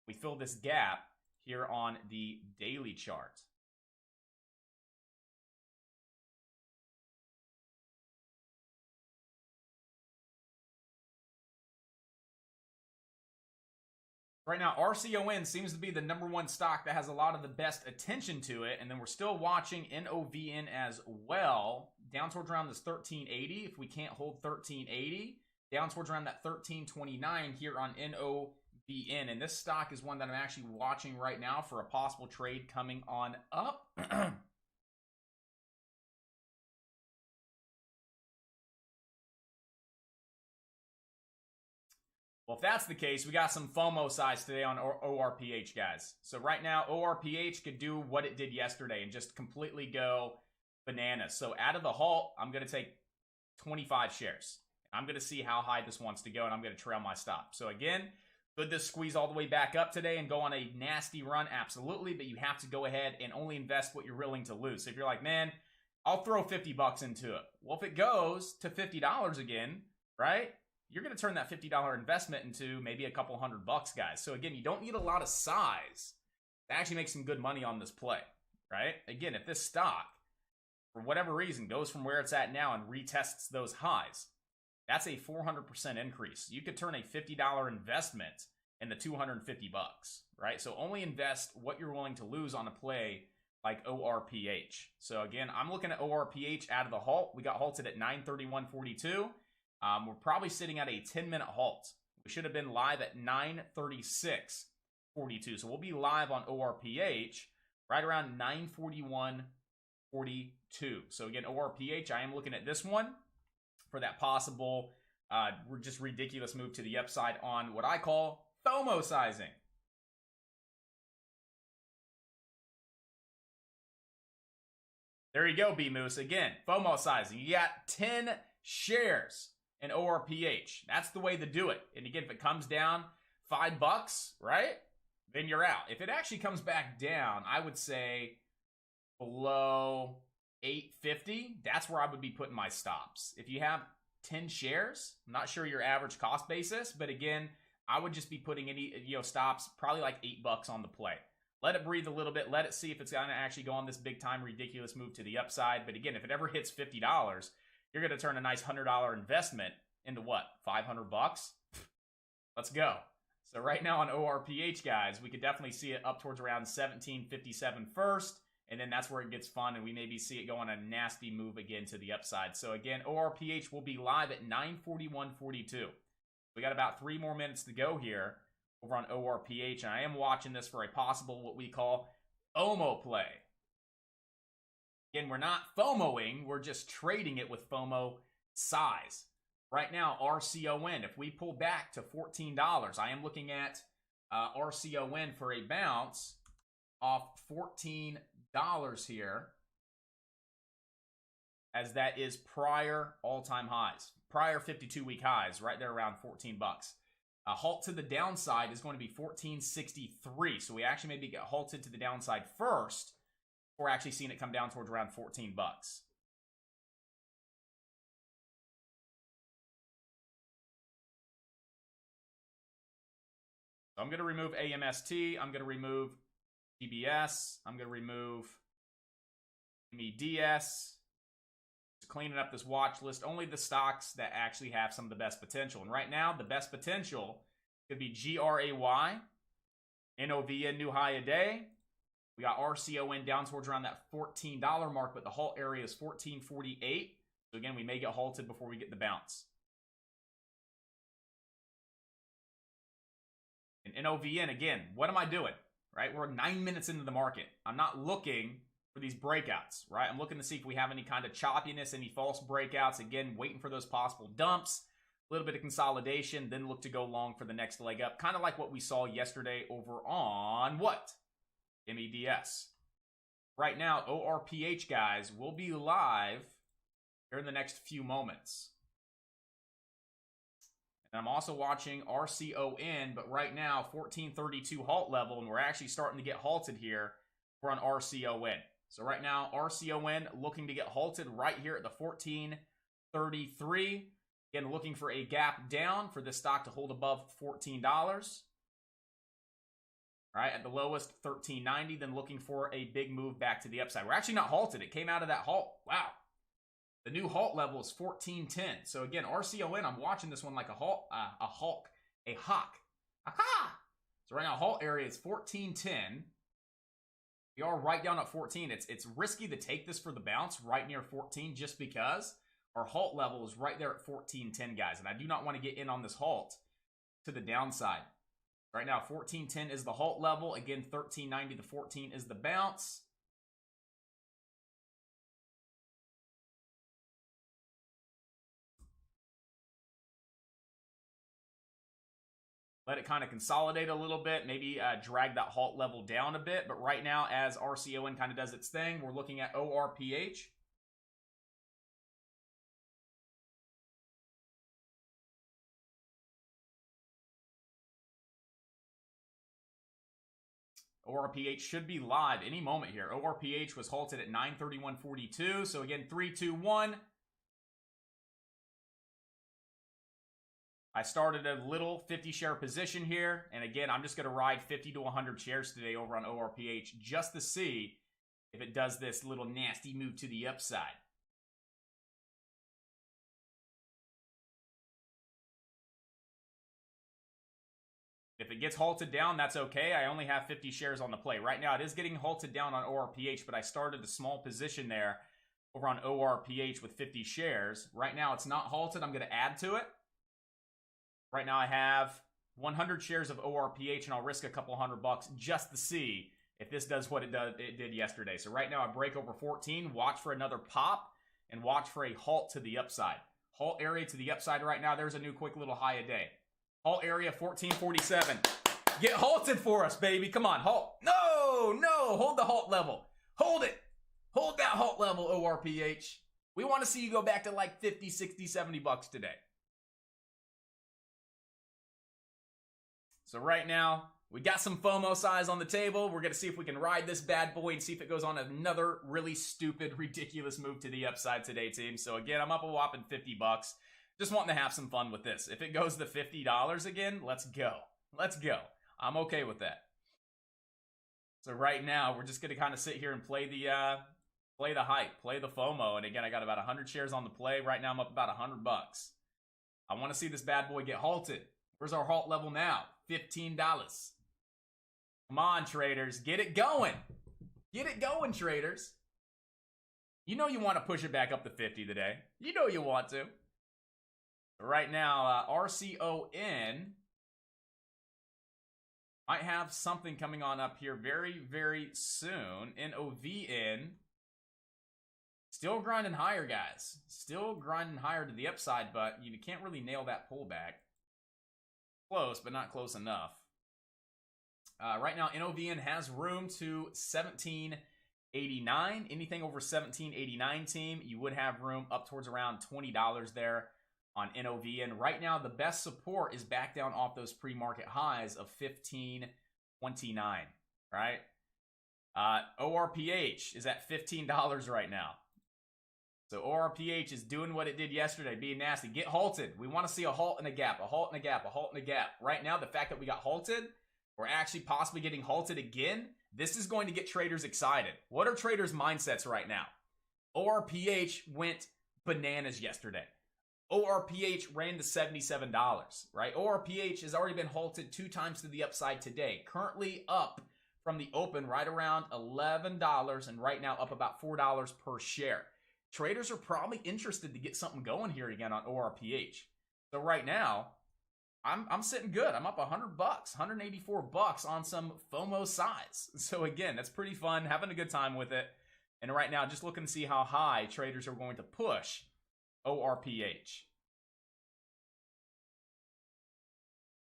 we fill this gap here on the daily chart. Right now, RCON seems to be the #1 stock that has a lot of the best attention to it. And then we're still watching NOVN as well. Down towards around this 1380. If we can't hold 1380, down towards around that 1329 here on NOVN. And this stock is one that I'm actually watching right now for a possible trade coming on up. Well, if that's the case, we got some FOMO size today on ORPH, guys. So right now, ORPH could do what it did yesterday and just completely go bananas. So out of the halt, I'm going to take 25 shares. I'm going to see how high this wants to go, and I'm going to trail my stop. So again, could this squeeze all the way back up today and go on a nasty run? Absolutely, but you have to go ahead and only invest what you're willing to lose. So if you're like, man, I'll throw 50 bucks into it. Well, if it goes to $50 again, right? You're going to turn that $50 investment into maybe a couple $100, guys. So again, you don't need a lot of size to actually make some good money on this play, right? Again, if this stock, for whatever reason, goes from where it's at now and retests those highs, that's a 400% increase. You could turn a $50 investment into $250, right? So only invest what you're willing to lose on a play like ORPH. So again, I'm looking at ORPH out of the halt. We got halted at 931.42. We're probably sitting at a 10-minute halt. We should have been live at 9:36:42. So we'll be live on ORPH right around 9:41:42. So again, ORPH, I am looking at this one for that possible just ridiculous move to the upside on what I call FOMO sizing. There you go, B-Moose. Again, FOMO sizing. You got 10 shares in ORPH. That's the way to do it. And again, if it comes down $5, right, then you're out. If it actually comes back down, I would say below 850, that's where I would be putting my stops. If you have 10 shares, I'm not sure your average cost basis, but again, I would just be putting any stops, probably like $8 on the play. Let it breathe a little bit. Let it see if it's going to actually go on this big time ridiculous move to the upside. But again, if it ever hits $50, you're going to turn a nice $100 investment into what? $500? Let's go. So right now on ORPH, guys, we could definitely see it up towards around 1757 first And then that's where it gets fun, and we maybe see it go on a nasty move again to the upside. So again, ORPH will be live at 9:41:42. We got about 3 more minutes to go here over on ORPH, and I am watching this for a possible what we call FOMO play. Again, we're not FOMOing, we're just trading it with FOMO size. Right now, RCON, if we pull back to $14, I am looking at RCON for a bounce off $14 here, as that is prior all-time highs, prior 52-week highs, right there around 14 bucks. A halt to the downside is going to be 14.63, so we actually maybe get halted to the downside first before actually seeing it come down towards around 14 bucks. So I'm going to remove AMST, I'm going to remove TBS, I'm going to remove MEDS. Cleaning up this watch list, only the stocks that actually have some of the best potential. And right now, the best potential could be GRAY, NOVIA, new high a day. We got RCON down towards around that $14 mark, but the halt area is 14.48. So again, we may get halted before we get the bounce. And NOVN, again, what am I doing? Right, we're 9 minutes into the market. I'm not looking for these breakouts, right? I'm looking to see if we have any kind of choppiness, any false breakouts. Again, waiting for those possible dumps, a little bit of consolidation, then look to go long for the next leg up. Kind of like what we saw yesterday over on what? MEDS. Right now, ORPH, guys, will be live here in the next few moments. And I'm also watching RCON, but right now, 1432 halt level, and we're actually starting to get halted here. We're on RCON. So right now, RCON looking to get halted right here at the 14.33. Again, looking for a gap down for this stock to hold above $14. All right, at the lowest, $13.90. Then looking for a big move back to the upside. We're actually not halted. It came out of that halt. Wow. The new halt level is 14.10. So again, RCON, I'm watching this one like a hawk. Aha! So right now, halt area is 14.10. We are right down at 14. It's risky to take this for the bounce right near 14 just because our halt level is right there at 14.10, guys. And I do not want to get in on this halt to the downside. Right now, 14.10 is the halt level. Again, 13.90 to 14 is the bounce. Let it kind of consolidate a little bit, maybe drag that halt level down a bit. But right now, as RCON kind of does its thing, we're looking at ORPH. ORPH should be live any moment here. ORPH was halted at 9:31:42. So again, 3, 2, 1. I started a little 50-share position here. And again, I'm just going to ride 50 to 100 shares today over on ORPH just to see if it does this little nasty move to the upside. If it gets halted down, that's okay. I only have 50 shares on the play. Right now, it is getting halted down on ORPH, but I started a small position there over on ORPH with 50 shares. Right now, it's not halted. I'm going to add to it. Right now I have 100 shares of ORPH, and I'll risk a couple $100 just to see if this does what it did yesterday. So right now I break over 14, watch for another pop, and watch for a halt to the upside. Halt area to the upside right now. There's a new quick little high a day. Halt area 1447. Get halted for us, baby. Come on, halt. No, hold the halt level. Hold it. Hold that halt level, ORPH. We want to see you go back to like 50, 60, 70 bucks today. So right now, we got some FOMO size on the table. We're going to see if we can ride this bad boy and see if it goes on another really stupid, ridiculous move to the upside today, team. So again, I'm up a whopping 50 bucks. Just wanting to have some fun with this. If it goes to $50 again, let's go. Let's go. I'm okay with that. So right now, we're just going to kind of sit here and play the hype, play the FOMO. And again, I got about 100 shares on the play. Right now, I'm up about 100 bucks. I want to see this bad boy get halted. Where's our halt level now? $15. Come on, traders. Get it going. Get it going, traders. You know you want to push it back up to 50 today. You know you want to. Right now, RCON might have something coming on up here very, very soon. NOVN. Still grinding higher, guys. Still grinding higher to the upside, but you can't really nail that pullback. Close, but not close enough. Right now, NOVN has room to 1789. Anything over 1789 team, you would have room up towards around $20 there on NOVN. Right now, the best support is back down off those pre-market highs of 1529, right? ORPH is at $15 right now. So ORPH is doing what it did yesterday, being nasty. Get halted. We want to see a halt and a gap, a halt and a gap, a halt and a gap. Right now, the fact that we got halted, we're actually possibly getting halted again. This is going to get traders excited. What are traders' mindsets right now? ORPH went bananas yesterday. ORPH ran to $77, right? ORPH has already been halted 2 times to the upside today. Currently up from the open right around $11 and right now up about $4 per share. Traders are probably interested to get something going here again on ORPH. So right now, I'm sitting good. I'm up $100, $184 on some FOMO size. So again, that's pretty fun, having a good time with it. And right now, just looking to see how high traders are going to push ORPH.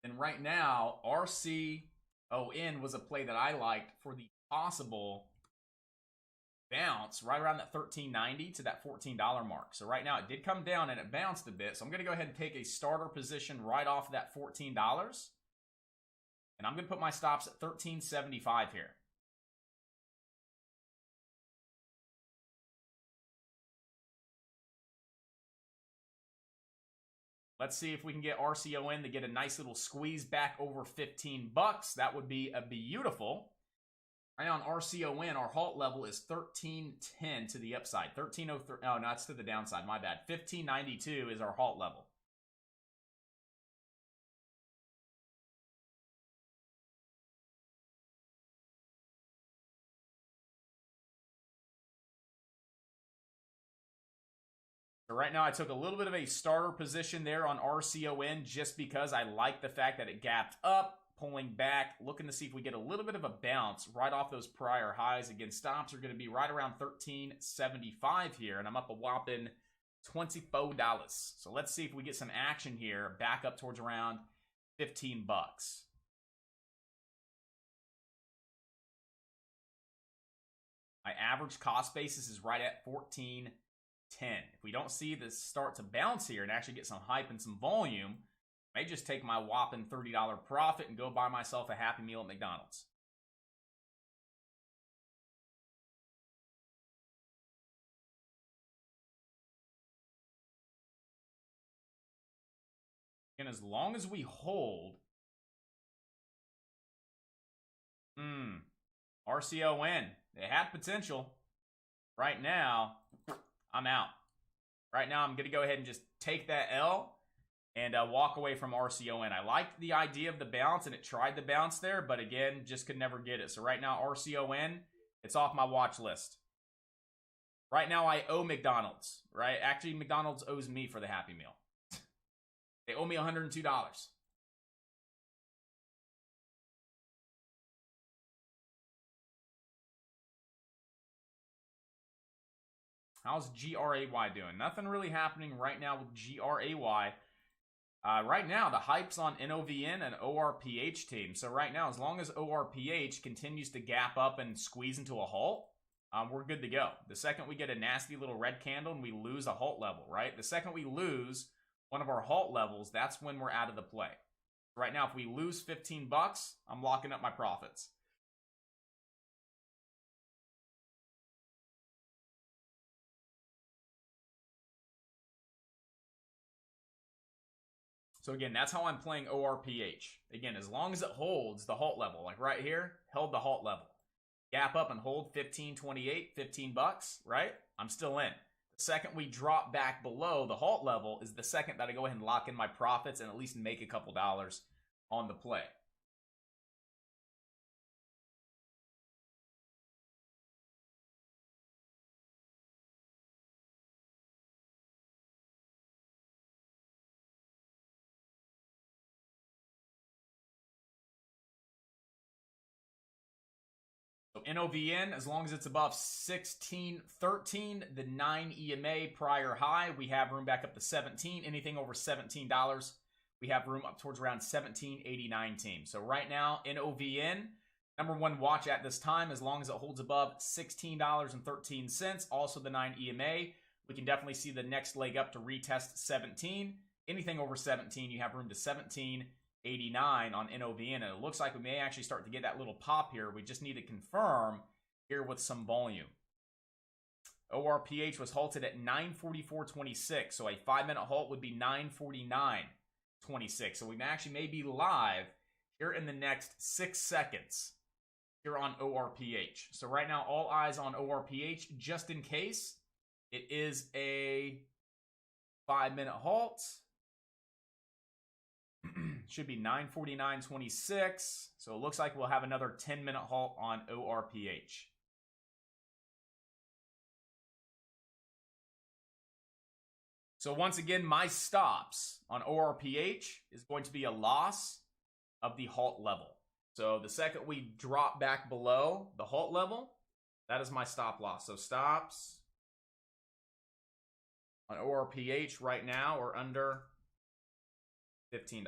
And right now, RCON was a play that I liked for the possible bounce right around that $13.90 to that $14 mark. So right now it did come down and it bounced a bit. So I'm going to go ahead and take a starter position right off that $14. And I'm going to put my stops at $13.75 here. Let's see if we can get RCON to get a nice little squeeze back over $15. That would be a beautiful. Right now on RCON, our halt level is 1310 to the upside. 1303. Oh, no, it's to the downside. My bad. 1592 is our halt level. So right now I took a little bit of a starter position there on RCON just because I like the fact that it gapped up, pulling back, looking to see if we get a little bit of a bounce right off those prior highs. Again, stops are going to be right around $13.75 here, and I'm up a whopping $24. So let's see if we get some action here, back up towards around $15. My average cost basis is right at $14.10. If we don't see this start to bounce here and actually get some hype and some volume, I may just take my whopping $30 profit and go buy myself a Happy Meal at McDonald's. And as long as we hold, RCON, they had potential. Right now, I'm out. Right now, I'm going to go ahead and just take that L and walk away from RCON. I liked the idea of the bounce, and it tried the bounce there, but again, just could never get it. So right now, RCON, it's off my watch list. Right now, I owe McDonald's, right? Actually, McDonald's owes me for the Happy Meal. They owe me $102. How's GRAY doing? Nothing really happening right now with GRAY. Right now, the hype's on NOVN and ORPH team. So right now, as long as ORPH continues to gap up and squeeze into a halt, we're good to go. The second we get a nasty little red candle and we lose a halt level, right? The second we lose one of our halt levels, that's when we're out of the play. Right now, if we lose $15, I'm locking up my profits. So again, that's how I'm playing ORPH. Again, as long as it holds the halt level, like right here, held the halt level. Gap up and hold 15.28, $15, right? I'm still in. The second we drop back below the halt level is the second that I go ahead and lock in my profits and at least make a couple dollars on the play. NOVN, as long as it's above 16.13, the 9 EMA prior high, we have room back up to 17. Anything over $17, we have room up towards around 17.89 team. So right now, NOVN, number one watch at this time, as long as it holds above $16.13. Also the 9 EMA, we can definitely see the next leg up to retest 17. Anything over 17, you have room to 17.89 on NOVN, and it looks like we may actually start to get that little pop here. We just need to confirm here with some volume. ORPH was halted at 9:44.26, so a 5-minute halt would be 9:49.26. So we actually may be live here in the next 6 seconds here on ORPH. So right now, all eyes on ORPH, just in case it is a 5-minute halt. Should be 9:49.26. So it looks like we'll have another 10-minute halt on ORPH. So once again, my stops on ORPH is going to be a loss of the halt level. So the second we drop back below the halt level, that is my stop loss. So stops on ORPH right now are under $15.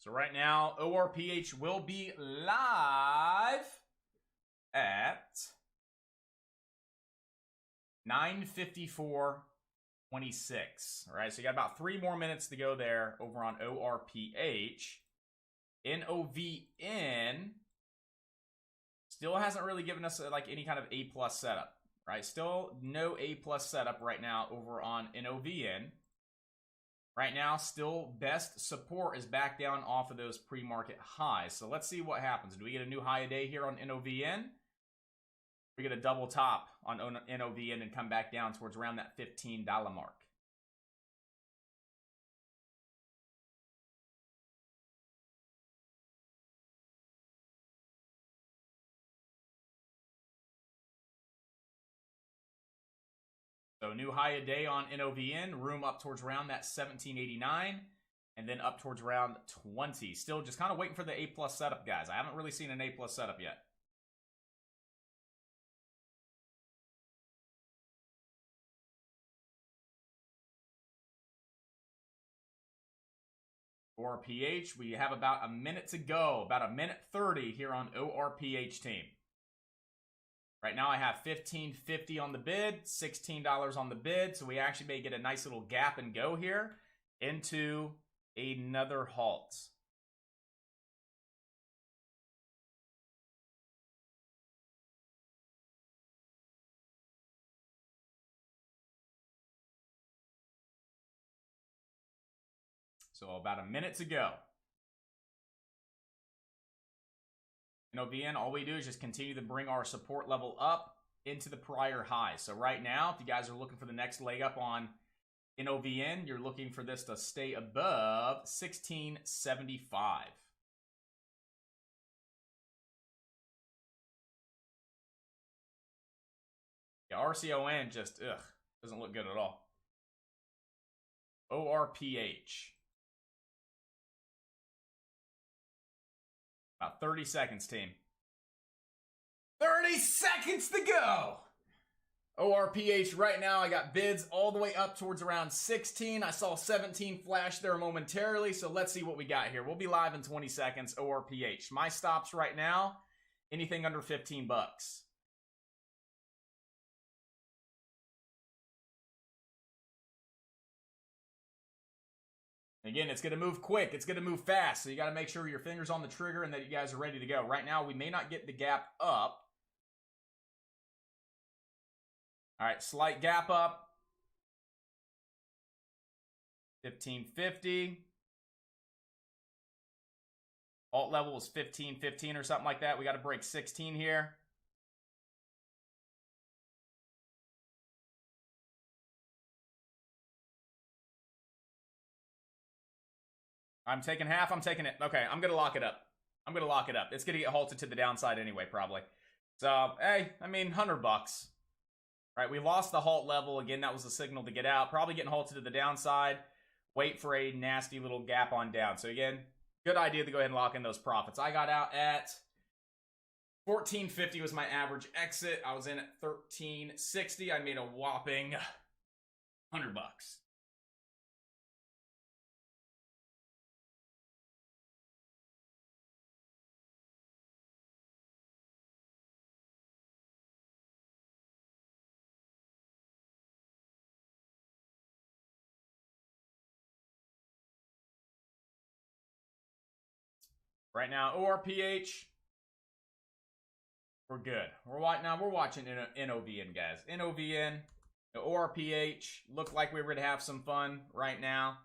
So right now, ORPH will be live at 9:54.26. All right, so you got about 3 more minutes to go there over on ORPH. NOVN still hasn't really given us like any kind of A+ setup, right? Still no A+ setup right now over on NOVN. Right now, still best support is back down off of those pre-market highs. So let's see what happens. Do we get a new high a day here on NOVN? We get a double top on NOVN and come back down towards around that $15 mark. So new high a day on NOVN, room up towards around that 17.89, and then up towards around 20. Still just kind of waiting for the A+ setup, guys. I haven't really seen an A+ setup yet. ORPH, we have about a minute to go, about a minute 30 here on ORPH team. Right now I have $15.50 on the bid, $16 on the bid, so we actually may get a nice little gap and go here into another halt. So about a minute to go. NOVN, all we do is just continue to bring our support level up into the prior high. So right now, if you guys are looking for the next leg up on NOVN, you're looking for this to stay above 1675. Yeah, RCON just, ugh, doesn't look good at all. ORPH. About 30 seconds, team. 30 seconds to go! ORPH right now, I got bids all the way up towards around 16. I saw 17 flash there momentarily, so let's see what we got here. We'll be live in 20 seconds, ORPH. My stops right now, anything under 15 bucks. Again, it's going to move quick. It's going to move fast, so you got to make sure your finger's on the trigger and that you guys are ready to go. Right now, we may not get the gap up. All right, slight gap up. 1550. Alt level was 1515 or something like that. We got to break 16 here. I'm taking half. I'm taking it. Okay, I'm going to lock it up. I'm going to lock it up. It's going to get halted to the downside anyway, probably. So, hey, I mean, 100 bucks. All right, we lost the halt level. Again, that was the signal to get out. Probably getting halted to the downside. Wait for a nasty little gap on down. So, again, good idea to go ahead and lock in those profits. I got out at 1450 was my average exit. I was in at 1360. I made a whopping 100 bucks. Right now, ORPH, we're good. We're watching NOVN, guys. NOVN, ORPH, look like we were going to have some fun right now.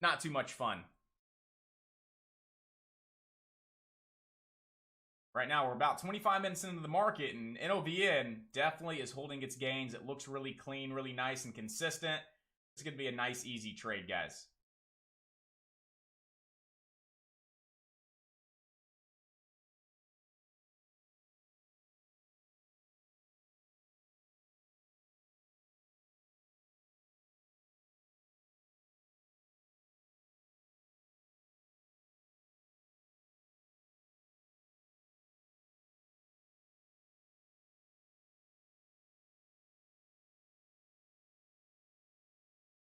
Not too much fun. Right now, we're about 25 minutes into the market, and NOVN definitely is holding its gains. It looks really clean, really nice and consistent. It's going to be a nice, easy trade, guys.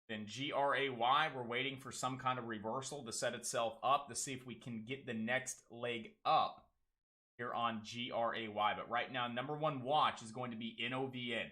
Then GRAY, we're waiting for some kind of reversal to set itself up to see if we can get the next leg up here on GRAY. But right now, number one watch is going to be NOVN.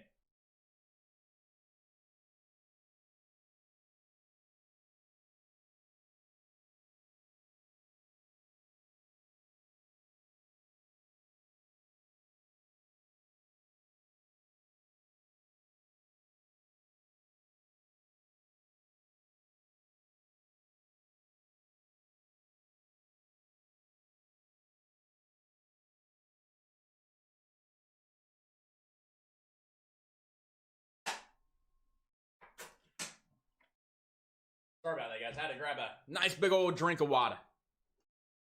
Sorry about that, guys. I had to grab a nice big old drink of water.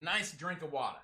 Nice drink of water.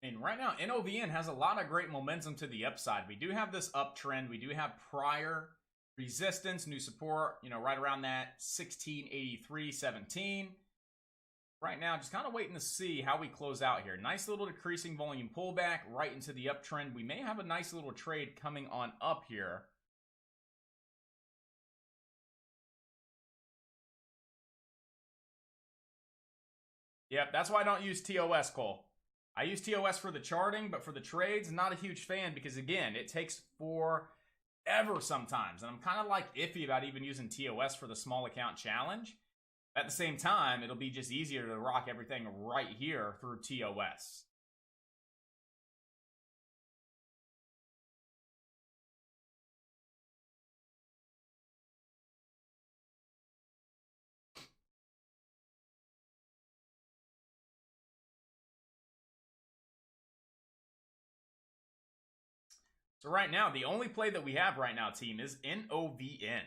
And right now, NOVN has a lot of great momentum to the upside. We do have this uptrend. We do have prior resistance, new support, right around that 1683.17. Right now, just kind of waiting to see how we close out here. Nice little decreasing volume pullback right into the uptrend. We may have a nice little trade coming on up here. Yep, that's why I don't use TOS, Cole. I use TOS for the charting, but for the trades, not a huge fan because, again, it takes forever sometimes. And I'm kind of like iffy about even using TOS for the small account challenge. At the same time, it'll be just easier to rock everything right here through TOS. So right now, the only play that we have right now, team, is NOVN.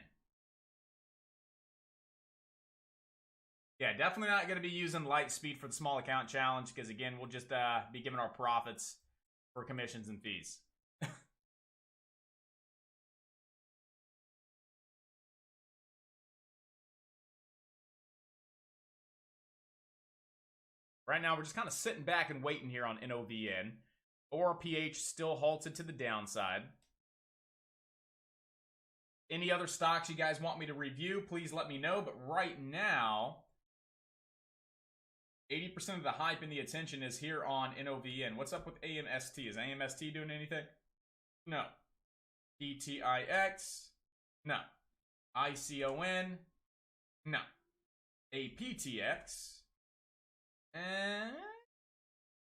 Yeah, definitely not going to be using light speed for the small account challenge because, again, we'll just be giving our profits for commissions and fees. Right now, we're just kind of sitting back and waiting here on NOVN. ORPH still halted to the downside. Any other stocks you guys want me to review, please let me know. But right now, 80% of the hype and the attention is here on NOVN. What's up with AMST? Is AMST doing anything? No. PTIX? No. ICON? No. APTX?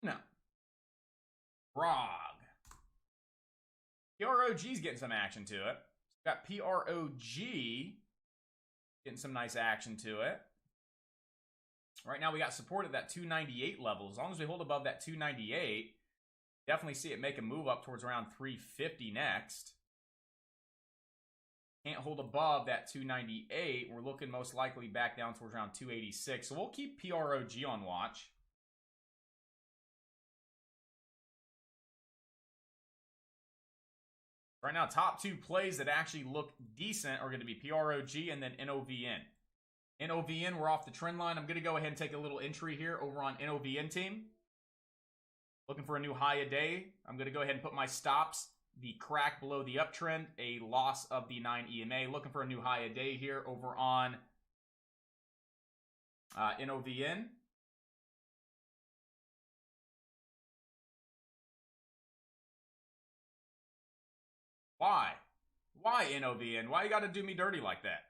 No. ROG. PROG's getting some action to it. Got PROG getting some nice action to it. Right now we got support at that 298 level. As long as we hold above that 298, definitely see it make a move up towards around 350 next. Can't hold above that 298. We're looking most likely back down towards around 286. So we'll keep PROG on watch. Right now, top two plays that actually look decent are going to be PROG and then NOVN. NOVN, we're off the trend line. I'm going to go ahead and take a little entry here over on NOVN team. Looking for a new high a day. I'm going to go ahead and put my stops. The crack below the uptrend, a loss of the 9 EMA. Looking for a new high a day here over on NOVN. Why? Why NOVN? Why you got to do me dirty like that?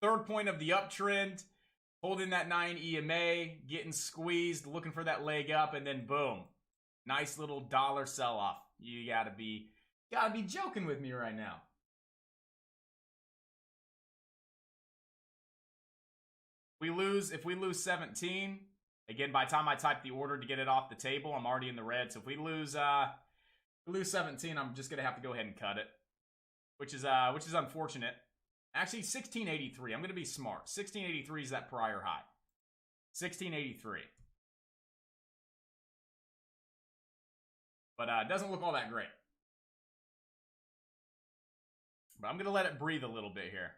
Third point of the uptrend, holding that 9 EMA, getting squeezed, looking for that leg up, and then boom. Nice little dollar sell-off. You gotta be joking with me right now. If we lose 17, again, by the time I type the order to get it off the table, I'm already in the red. So if we lose 17, I'm just gonna have to go ahead and cut it, which is unfortunate. Actually, 1683. I'm gonna be smart. 1683 is that prior high. 1683. But it doesn't look all that great. But I'm going to let it breathe a little bit here.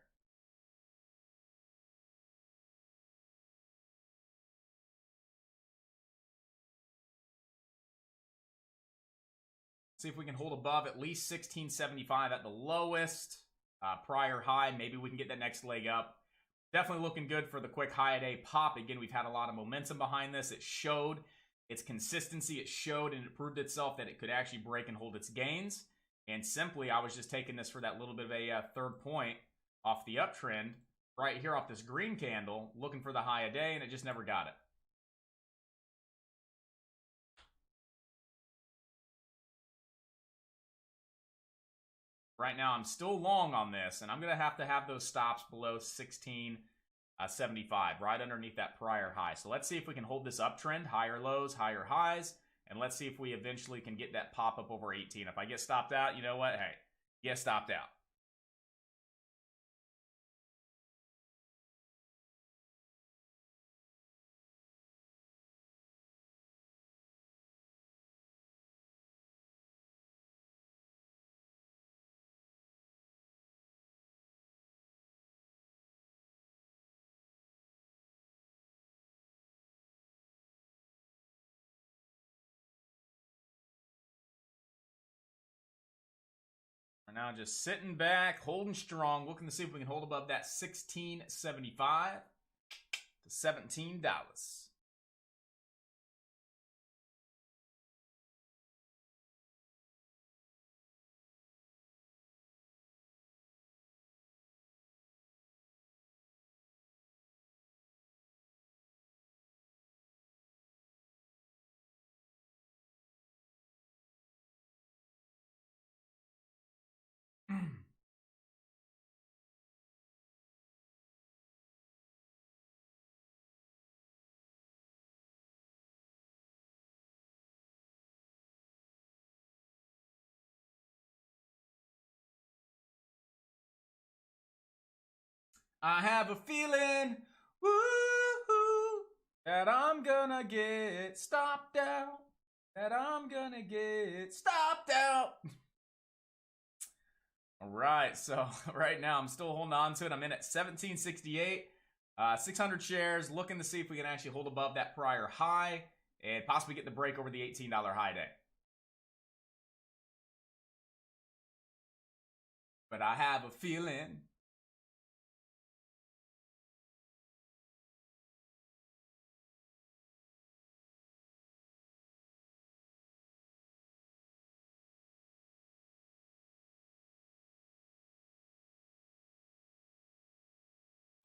See if we can hold above at least 1675 at the lowest. Prior high. Maybe we can get that next leg up. Definitely looking good for the quick high a day pop. Again, we've had a lot of momentum behind this. It showed its consistency. It showed and it proved itself that it could actually break and hold its gains. And simply, I was just taking this for that little bit of a third point off the uptrend right here off this green candle, looking for the high a day, and it just never got it. Right now, I'm still long on this, and I'm going to have those stops below 1675, right underneath that prior high. So let's see if we can hold this uptrend, higher lows, higher highs, and let's see if we eventually can get that pop up over 18. If I get stopped out, you know what? Hey, get stopped out. We're now just sitting back, holding strong, looking to see if we can hold above that 1675 to $17. I have a feeling, woo, that I'm gonna get stopped out. That I'm gonna get stopped out. All right, so right now I'm still holding on to it. I'm in at 1768, 600 shares, looking to see if we can actually hold above that prior high and possibly get the break over the $18 high day. But I have a feeling.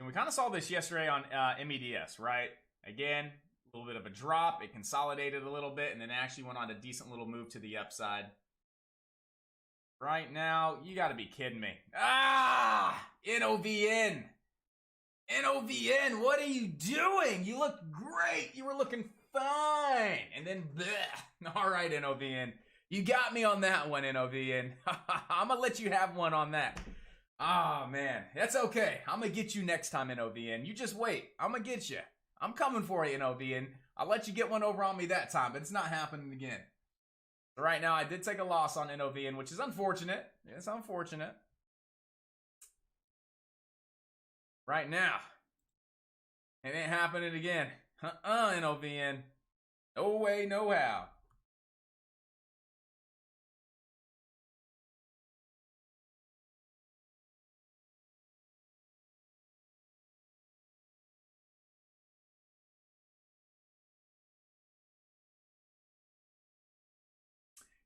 And we kind of saw this yesterday on MEDS, right? Again, a little bit of a drop. It consolidated a little bit and then actually went on a decent little move to the upside. Right now, you got to be kidding me. NOVN. NOVN, what are you doing? You look great. You were looking fine. And then, bleh. All right, NOVN. You got me on that one, NOVN. I'm going to let you have one on that. Oh, man. That's okay. I'm going to get you next time, NOVN. You just wait. I'm going to get you. I'm coming for you, NOVN. I'll let you get one over on me that time, but it's not happening again. So right now, I did take a loss on NOVN, which is unfortunate. It's unfortunate. Right now. It ain't happening again. NOVN. No way, no how.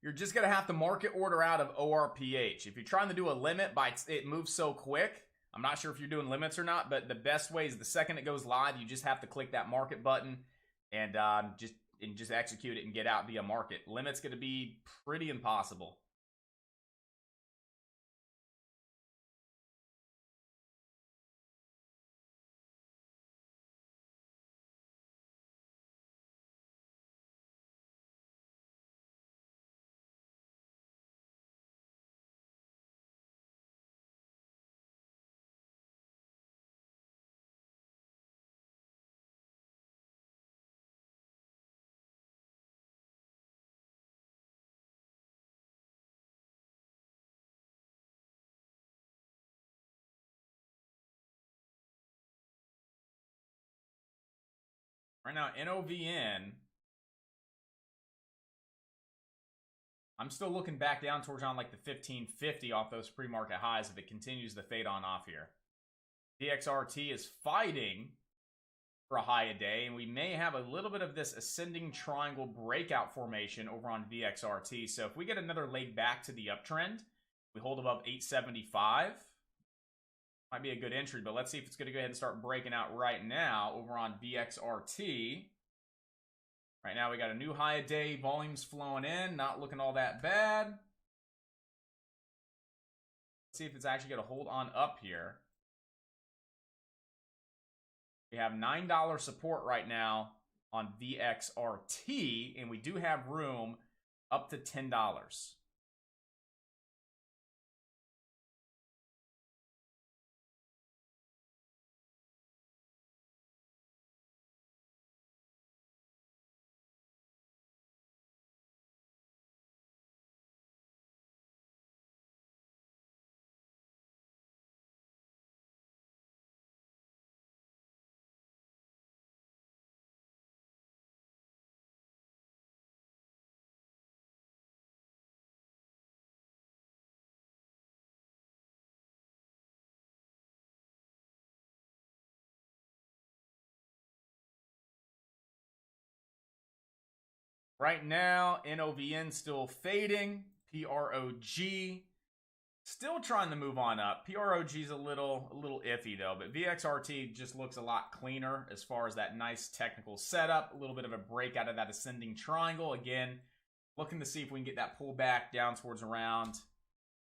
You're just going to have to market order out of ORPH. If you're trying to do a limit, it moves so quick. I'm not sure if you're doing limits or not, but the best way is the second it goes live, you just have to click that market button and just execute it and get out via market. Limit's going to be pretty impossible. Right now, NOVN, I'm still looking back down towards around like the 1550 off those pre-market highs if it continues to fade on off here. DXRT is fighting for a high a day, and we may have a little bit of this ascending triangle breakout formation over on VXRT. So if we get another leg back to the uptrend, we hold above 875. Might be a good entry, but let's see if it's going to go ahead and start breaking out right now over on VXRT. Right now, we got a new high a day, volumes flowing in, not looking all that bad. Let's see if it's actually going to hold on up here. We have $9 support right now on VXRT, and we do have room up to $10. Right now, NOVN still fading. PROG still trying to move on up. PROG is a little iffy though, but VXRT just looks a lot cleaner as far as that nice technical setup. A little bit of a break out of that ascending triangle. Again, looking to see if we can get that pullback down towards around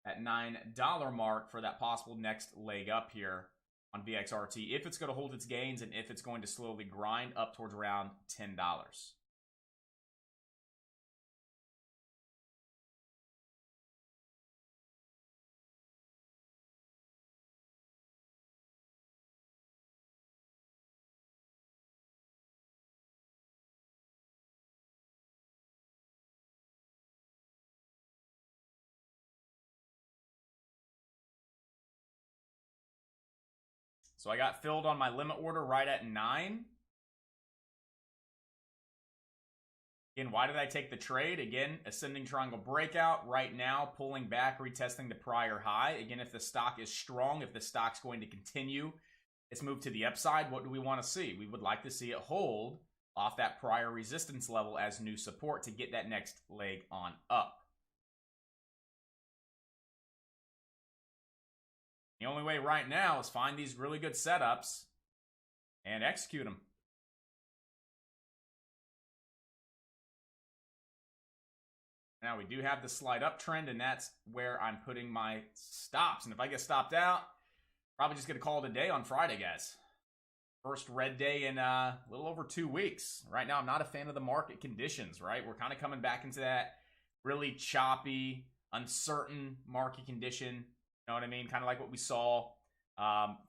that $9 mark for that possible next leg up here on VXRT. If it's going to hold its gains and if it's going to slowly grind up towards around $10. So I got filled on my limit order right at 9. Again, why did I take the trade? Again, ascending triangle breakout right now, pulling back, retesting the prior high. Again, if the stock is strong, if the stock's going to continue its move to the upside, what do we want to see? We would like to see it hold off that prior resistance level as new support to get that next leg on up. The only way right now is find these really good setups and execute them. Now we do have the slide up-trend, and that's where I'm putting my stops. And if I get stopped out, probably just going to call it a day on Friday, guys. First red day in a little over 2 weeks. Right now, I'm not a fan of the market conditions, right? We're kind of coming back into that really choppy, uncertain market condition. You know what I mean? Kind of like what we saw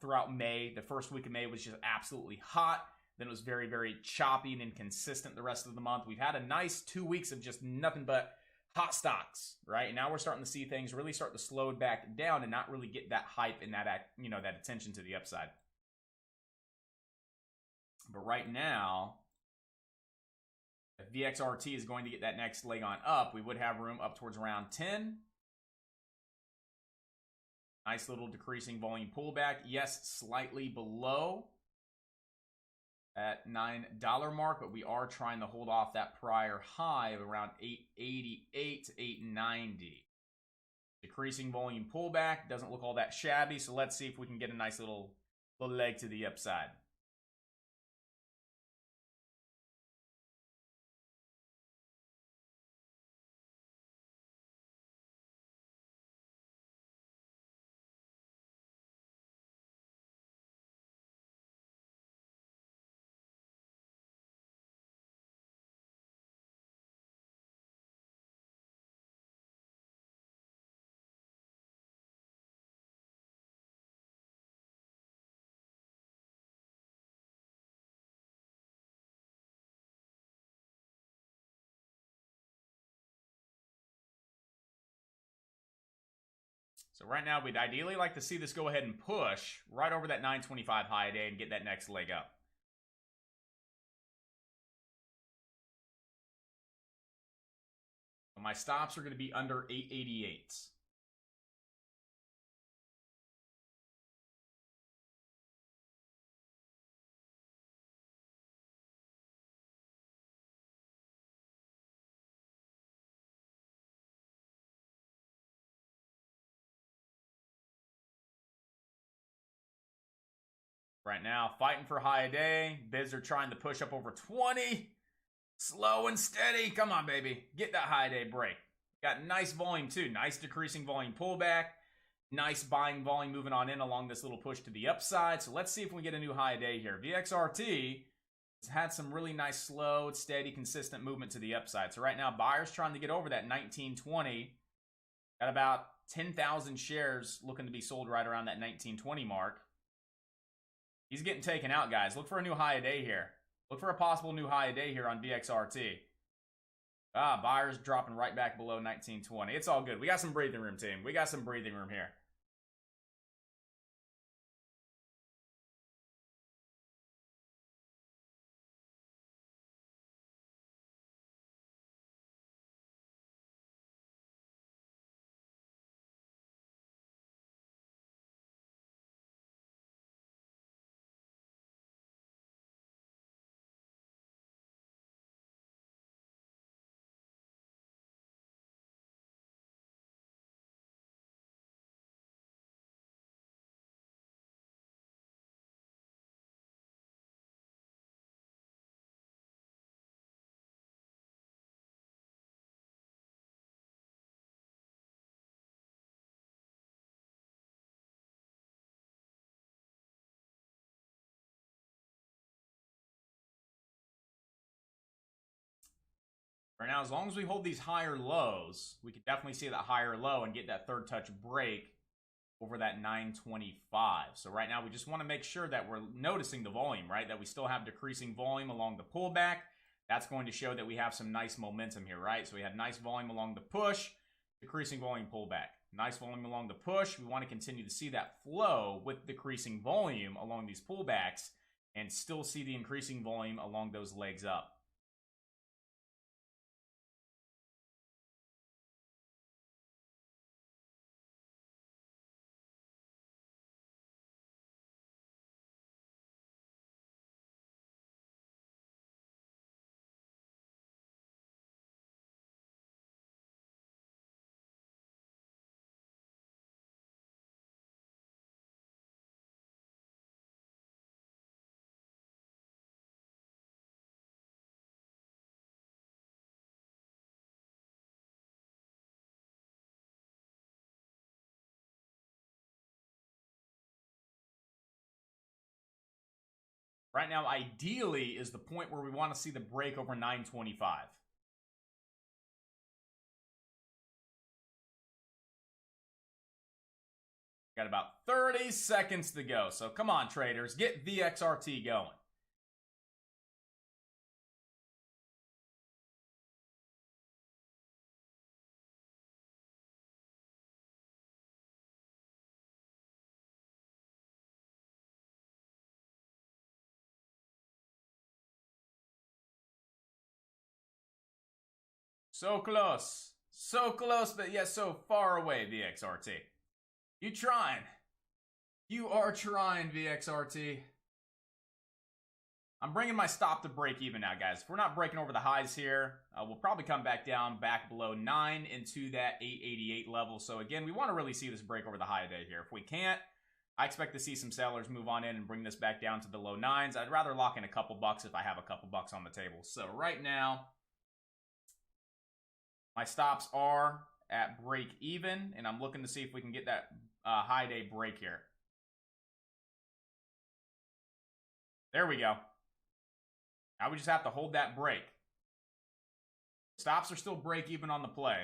throughout May. The first week of May was just absolutely hot. Then it was very, very choppy and inconsistent the rest of the month. We've had a nice 2 weeks of just nothing but hot stocks, right? And now we're starting to see things really start to slow back down and not really get that hype and that, you know, that attention to the upside. But right now, if VXRT is going to get that next leg on up, we would have room up towards around 10. Nice little decreasing volume pullback. Yes, slightly below at $9 mark, but we are trying to hold off that prior high of around 888 to 890. Decreasing volume pullback doesn't look all that shabby, so let's see if we can get a nice little leg to the upside. So right now, we'd ideally like to see this go ahead and push right over that 925 high a day and get that next leg up. So my stops are going to be under 888. Right now, fighting for high a day. Bids are trying to push up over 20. Slow and steady. Come on, baby. Get that high day break. Got nice volume, too. Nice decreasing volume pullback. Nice buying volume moving on in along this little push to the upside. So let's see if we get a new high day here. VXRT has had some really nice, slow, steady, consistent movement to the upside. So right now, buyers trying to get over that 1920. Got about 10,000 shares looking to be sold right around that 1920 mark. He's getting taken out, guys. Look for a new high a day here. Look for a possible new high a day here on VXRT. Buyers dropping right back below 1920. It's all good. We got some breathing room, team. We got some breathing room here. Right now, as long as we hold these higher lows, we could definitely see that higher low and get that third touch break over that 925. So right now, we just want to make sure that we're noticing the volume, right? That we still have decreasing volume along the pullback. That's going to show that we have some nice momentum here, right? So we had nice volume along the push, decreasing volume pullback. Nice volume along the push. We want to continue to see that flow with decreasing volume along these pullbacks and still see the increasing volume along those legs up. Right now, ideally, is the point where we want to see the break over 925. Got about 30 seconds to go. So come on, traders. Get VXRT going. So close. So close, but yet so far away, VXRT. You trying. You are trying, VXRT. I'm bringing my stop to break even now, guys. If we're not breaking over the highs here, we'll probably come back down, back below 9 into that 888 level. So again, we want to really see this break over the high day here. If we can't, I expect to see some sellers move on in and bring this back down to the low 9s. I'd rather lock in a couple bucks if I have a couple bucks on the table. So right now, my stops are at break even, and I'm looking to see if we can get that high day break here. There we go. Now we just have to hold that break. Stops are still break even on the play.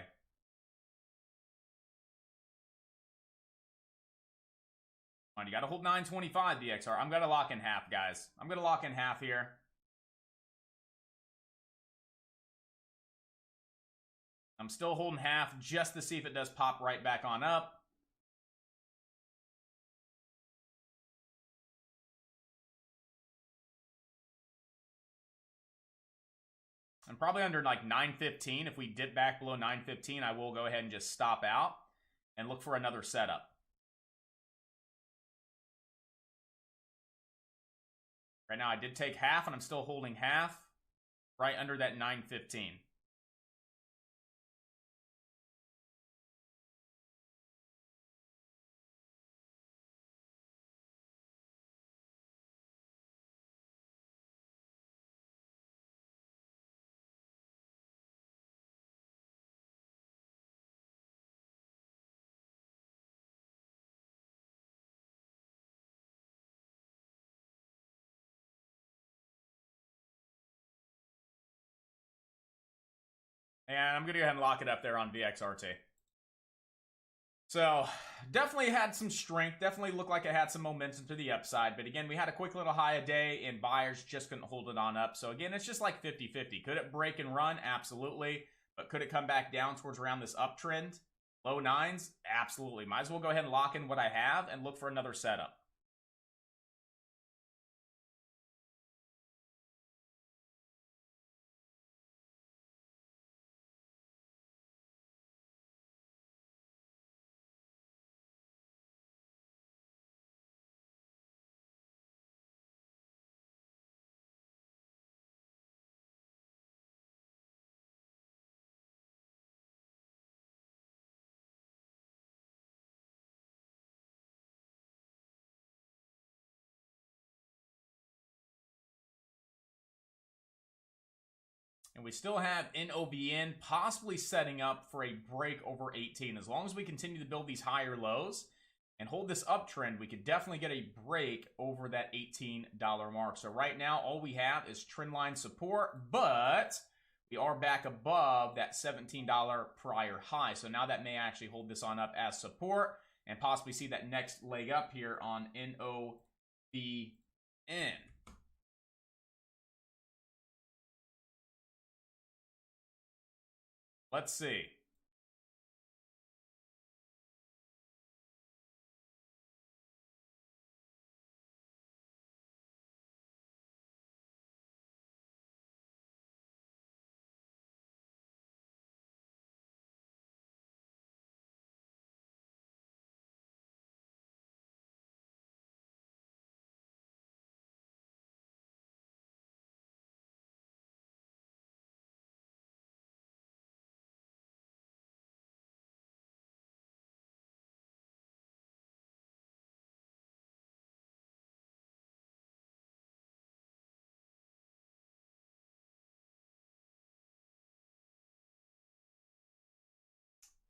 Come on, you got to hold 925 DXR. I'm going to lock in half, guys. I'm going to lock in half here. I'm still holding half just to see if it does pop right back on up. And probably under like 915, if we dip back below 915, I will go ahead and just stop out and look for another setup. Right now I did take half and I'm still holding half right under that 915. And I'm going to go ahead and lock it up there on VXRT. So, definitely had some strength. Definitely looked like it had some momentum to the upside. But again, we had a quick little high a day, and buyers just couldn't hold it on up. So again, it's just like 50-50. Could it break and run? Absolutely. But could it come back down towards around this uptrend? Low 9s? Absolutely. Might as well go ahead and lock in what I have and look for another setup. And we still have NOBN possibly setting up for a break over 18. As long as we continue to build these higher lows and hold this uptrend, we could definitely get a break over that $18 mark. So right now, all we have is trend line support, but we are back above that $17 prior high. So now that may actually hold this on up as support and possibly see that next leg up here on NOBN. Let's see.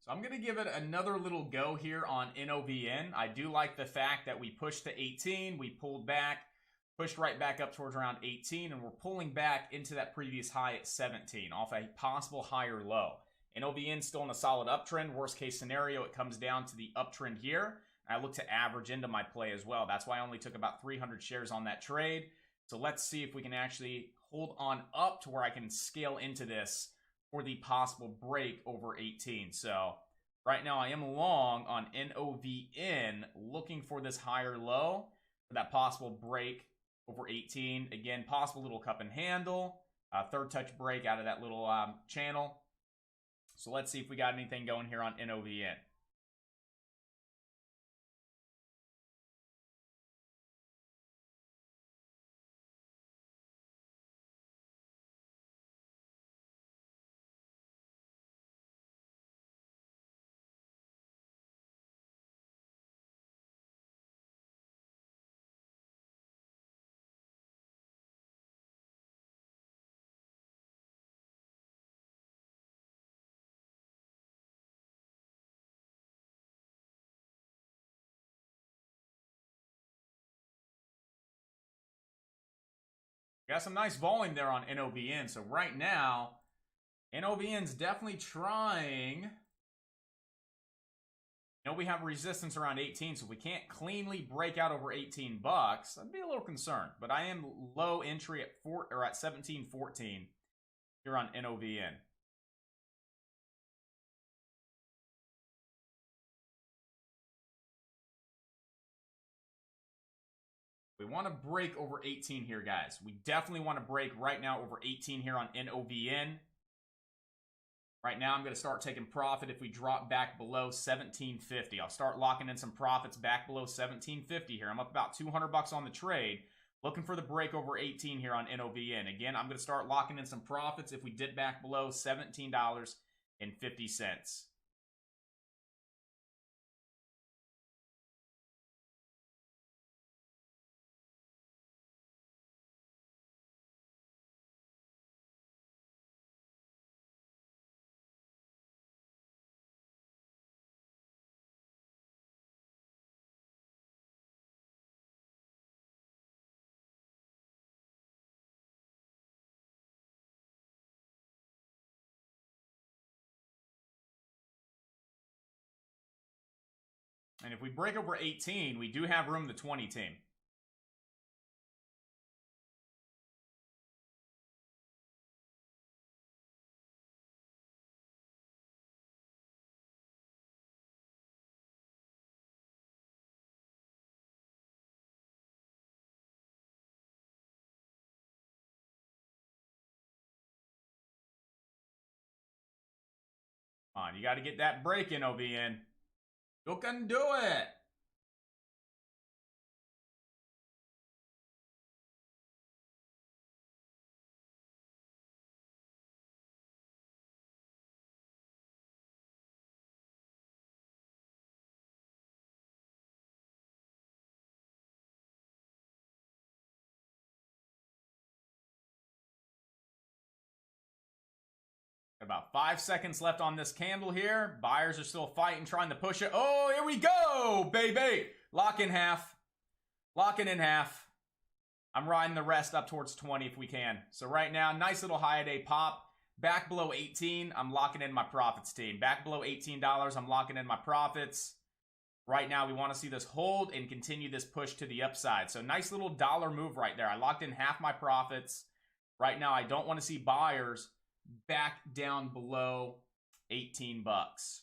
So I'm going to give it another little go here on NOVN. I do like the fact that we pushed to 18, we pulled back, pushed right back up towards around 18, and we're pulling back into that previous high at 17 off a possible higher low. NOVN still in a solid uptrend. Worst case scenario, it comes down to the uptrend here. I look to average into my play as well. That's why I only took about 300 shares on that trade. So let's see if we can actually hold on up to where I can scale into this for the possible break over 18. So right now I am long on NOVN, looking for this higher low for that possible break over 18. Again, possible little cup and handle, third touch break out of that little channel. So let's see if we got anything going here on NOVN. Got some nice volume there on NOVN. So right now, NOVN's definitely trying. You know, we have resistance around 18, so if we can't cleanly break out over 18 bucks, I'd be a little concerned. But I am low entry at 17.14 here on NOVN. We want to break over 18 here, guys. We definitely want to break right now over 18 here on NOVN. Right now, I'm going to start taking profit if we drop back below 17.50. I'll start locking in some profits back below 17.50 here. I'm up about 200 bucks on the trade. Looking for the break over 18 here on NOVN. Again, I'm going to start locking in some profits if we dip back below $17.50. And if we break over 18, we do have room the 20 team. Come on, you got to get that break in, OVN. You can do it. About 5 seconds left on this candle here. Buyers are still fighting, trying to push it. Oh, here we go, baby. Lock in half. Locking in half. I'm riding the rest up towards 20 if we can. So right now, nice little high day pop. Back below 18, I'm locking in my profits, team. Back below $18, I'm locking in my profits. Right now, we want to see this hold and continue this push to the upside. So nice little dollar move right there. I locked in half my profits. Right now, I don't want to see buyers back down below 18 bucks.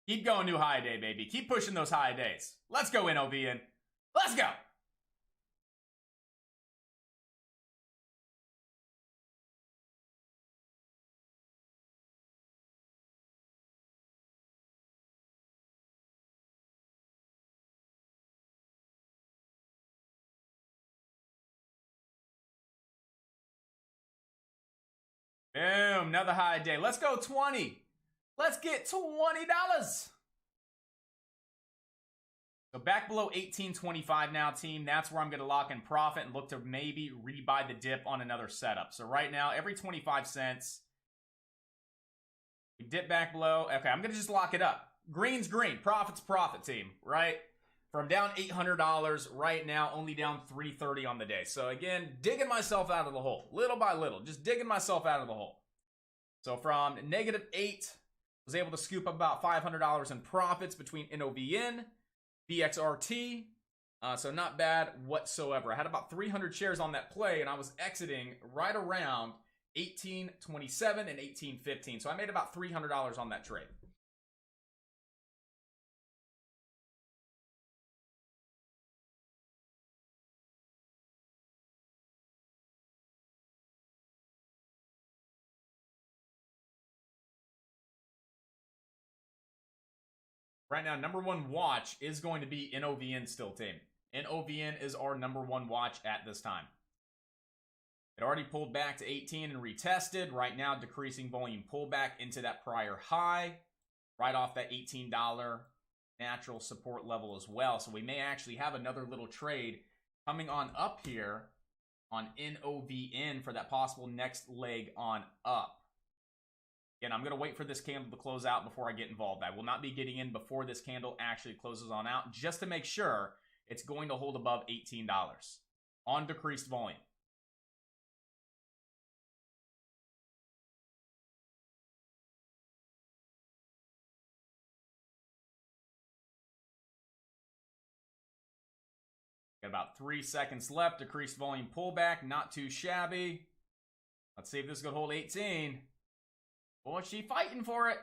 Keep going new high day, baby. Keep pushing those high days. Let's go, NOVN. Let's go. Boom, another high day. Let's go 20. Let's get $20. So back below 18.25 now, team. That's where I'm going to lock in profit and look to maybe rebuy the dip on another setup. So right now, every 25 cents, we dip back below. Okay, I'm going to just lock it up. Green's green. Profit's profit, team, right? From down $800 right now, only down $330 on the day. So again, digging myself out of the hole. Little by little, just digging myself out of the hole. So from -8, was able to scoop up about $500 in profits between NOVN, BXRT. So not bad whatsoever. I had about 300 shares on that play, and I was exiting right around 18.27 and 18.15. So I made about $300 on that trade. Right now, number one watch is going to be NOVN still, team. NOVN is our number one watch at this time. It already pulled back to 18 and retested. Right now, decreasing volume pullback into that prior high. Right off that $18 natural support level as well. So we may actually have another little trade coming on up here on NOVN for that possible next leg on up. Again, I'm going to wait for this candle to close out before I get involved. I will not be getting in before this candle actually closes on out, just to make sure it's going to hold above $18 on decreased volume. Got about 3 seconds left. Decreased volume pullback, not too shabby. Let's see if this is going to hold 18. Boy, she fighting for it.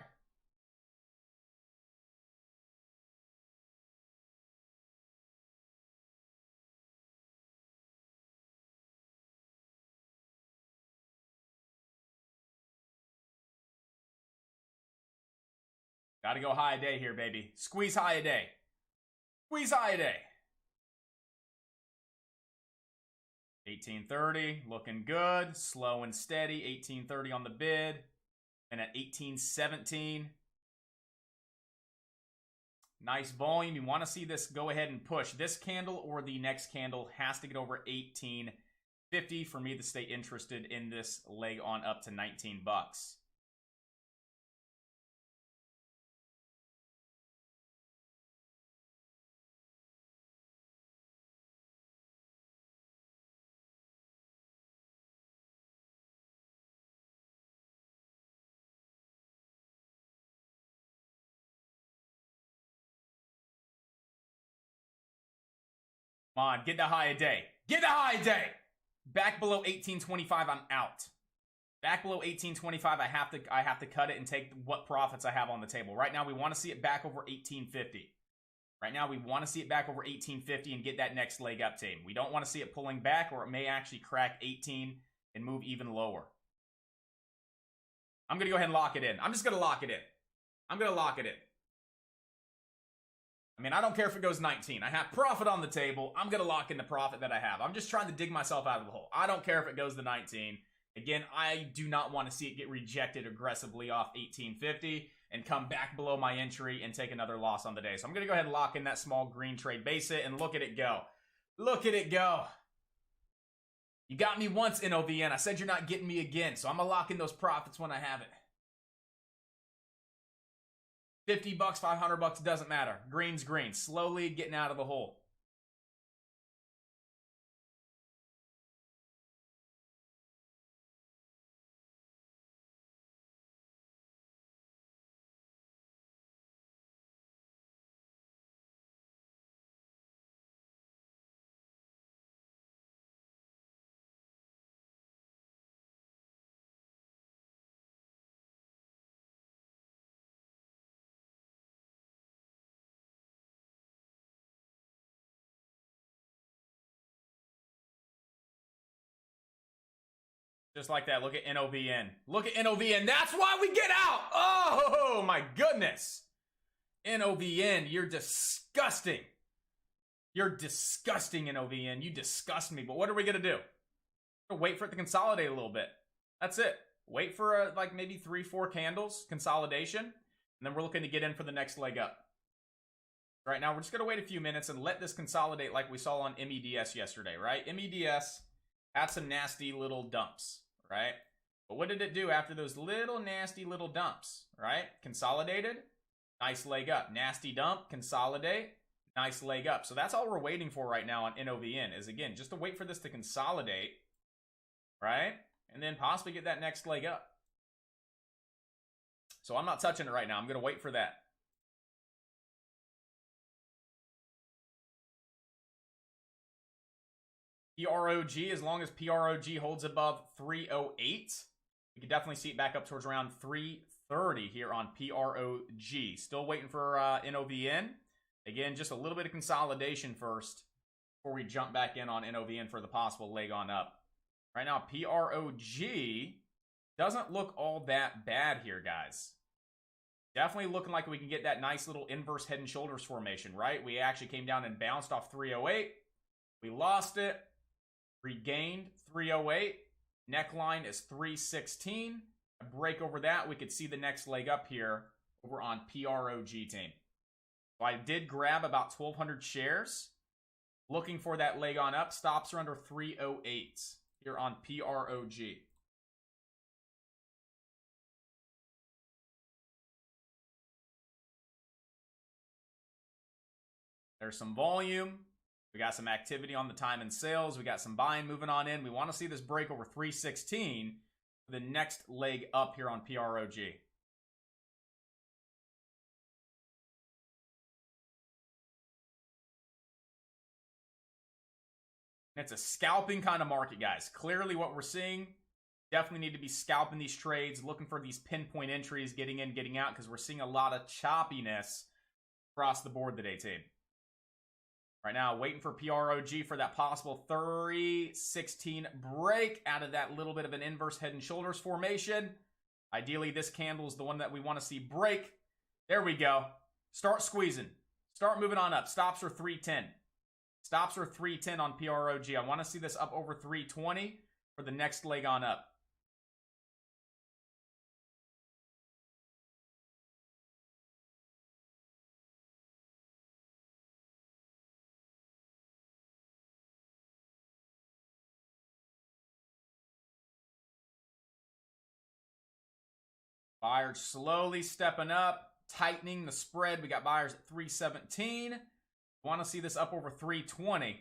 Got to go high a day here, baby. Squeeze high a day. Squeeze high a day. 1830, looking good. Slow and steady. 1830 on the bid. And at 1817. Nice volume. You want to see this go ahead and push. This candle or the next candle has to get over 1850 for me to stay interested in this leg on up to 19 bucks. Come on, get the high a day. Get the high a day. Back below 1825, I'm out. Back below 1825, I have to cut it and take what profits I have on the table. Right now, we want to see it back over 1850. Right now, we want to see it back over 1850 and get that next leg up, team. We don't want to see it pulling back, or it may actually crack 18 and move even lower. I'm going to go ahead and lock it in. I'm just going to lock it in. I'm going to lock it in. I mean, I don't care if it goes 19. I have profit on the table. I'm going to lock in the profit that I have. I'm just trying to dig myself out of the hole. I don't care if it goes to 19. Again, I do not want to see it get rejected aggressively off 1850 and come back below my entry and take another loss on the day. So I'm going to go ahead and lock in that small green trade base it and look at it go. Look at it go. You got me once, NOVN. I said you're not getting me again. So I'm going to lock in those profits when I have it. 50 bucks, 500 bucks, doesn't matter. Green's green. Slowly getting out of the hole. Just like that. Look at NOVN. Look at NOVN. That's why we get out. Oh, my goodness. NOVN, you're disgusting. You're disgusting, NOVN. You disgust me. But what are we going to do? Wait for it to consolidate a little bit. That's it. Wait for like maybe 3-4 candles, consolidation. And then we're looking to get in for the next leg up. Right now, we're just going to wait a few minutes and let this consolidate like we saw on MEDS yesterday, right? MEDS had some nasty little dumps, right? But what did it do after those little nasty little dumps, right? Consolidated, nice leg up. Nasty dump, consolidate, nice leg up. So that's all we're waiting for right now on NOVN is, again, just to wait for this to consolidate, right? And then possibly get that next leg up. So I'm not touching it right now. I'm going to wait for that. PROG, as long as PROG holds above 308, we could definitely see it back up towards around 330 here on PROG. Still waiting for NOVN. Again, just a little bit of consolidation first before we jump back in on NOVN for the possible leg on up. Right now, PROG doesn't look all that bad here, guys. Definitely looking like we can get that nice little inverse head and shoulders formation, right? We actually came down and bounced off 308. We lost it. Regained 308. Neckline is 316. A break over that, we could see the next leg up here over on PROG team. So I did grab about 1,200 shares. Looking for that leg on up. Stops are under 308 here on PROG. There's some volume. We got some activity on the time and sales. We got some buying moving on in. We want to see this break over 316 for the next leg up here on PROG. It's a scalping kind of market, guys. Clearly what we're seeing, definitely need to be scalping these trades, looking for these pinpoint entries, getting in, getting out, because we're seeing a lot of choppiness across the board today, team. Right now, waiting for PROG for that possible 316 break out of that little bit of an inverse head and shoulders formation. Ideally, this candle is the one that we want to see break. There we go. Start squeezing. Start moving on up. Stops are 310. Stops are 310 on PROG. I want to see this up over 320 for the next leg on up. Buyers slowly stepping up, tightening the spread. We got buyers at 317. Want to see this up over 320.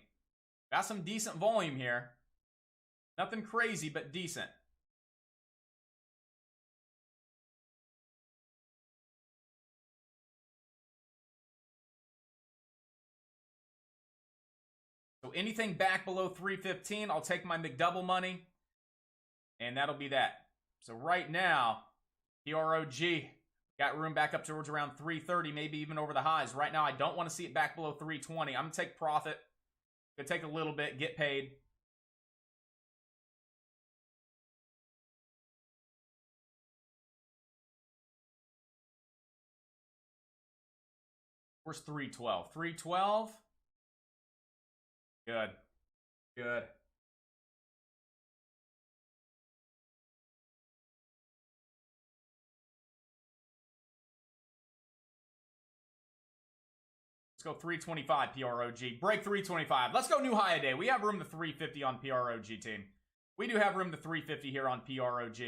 Got some decent volume here. Nothing crazy, but decent. So anything back below 315, I'll take my McDouble money. And that'll be that. So right now, PROG got room back up towards around 330, maybe even over the highs. Right now, I don't want to see it back below 320. I'm going to take profit. Going to take a little bit, get paid. Where's 312? 312? Good. Good. Go 325 PROG. Break 325. Let's go new high a day. We have room to 350 on PROG team. We do have room to 350 here on PROG.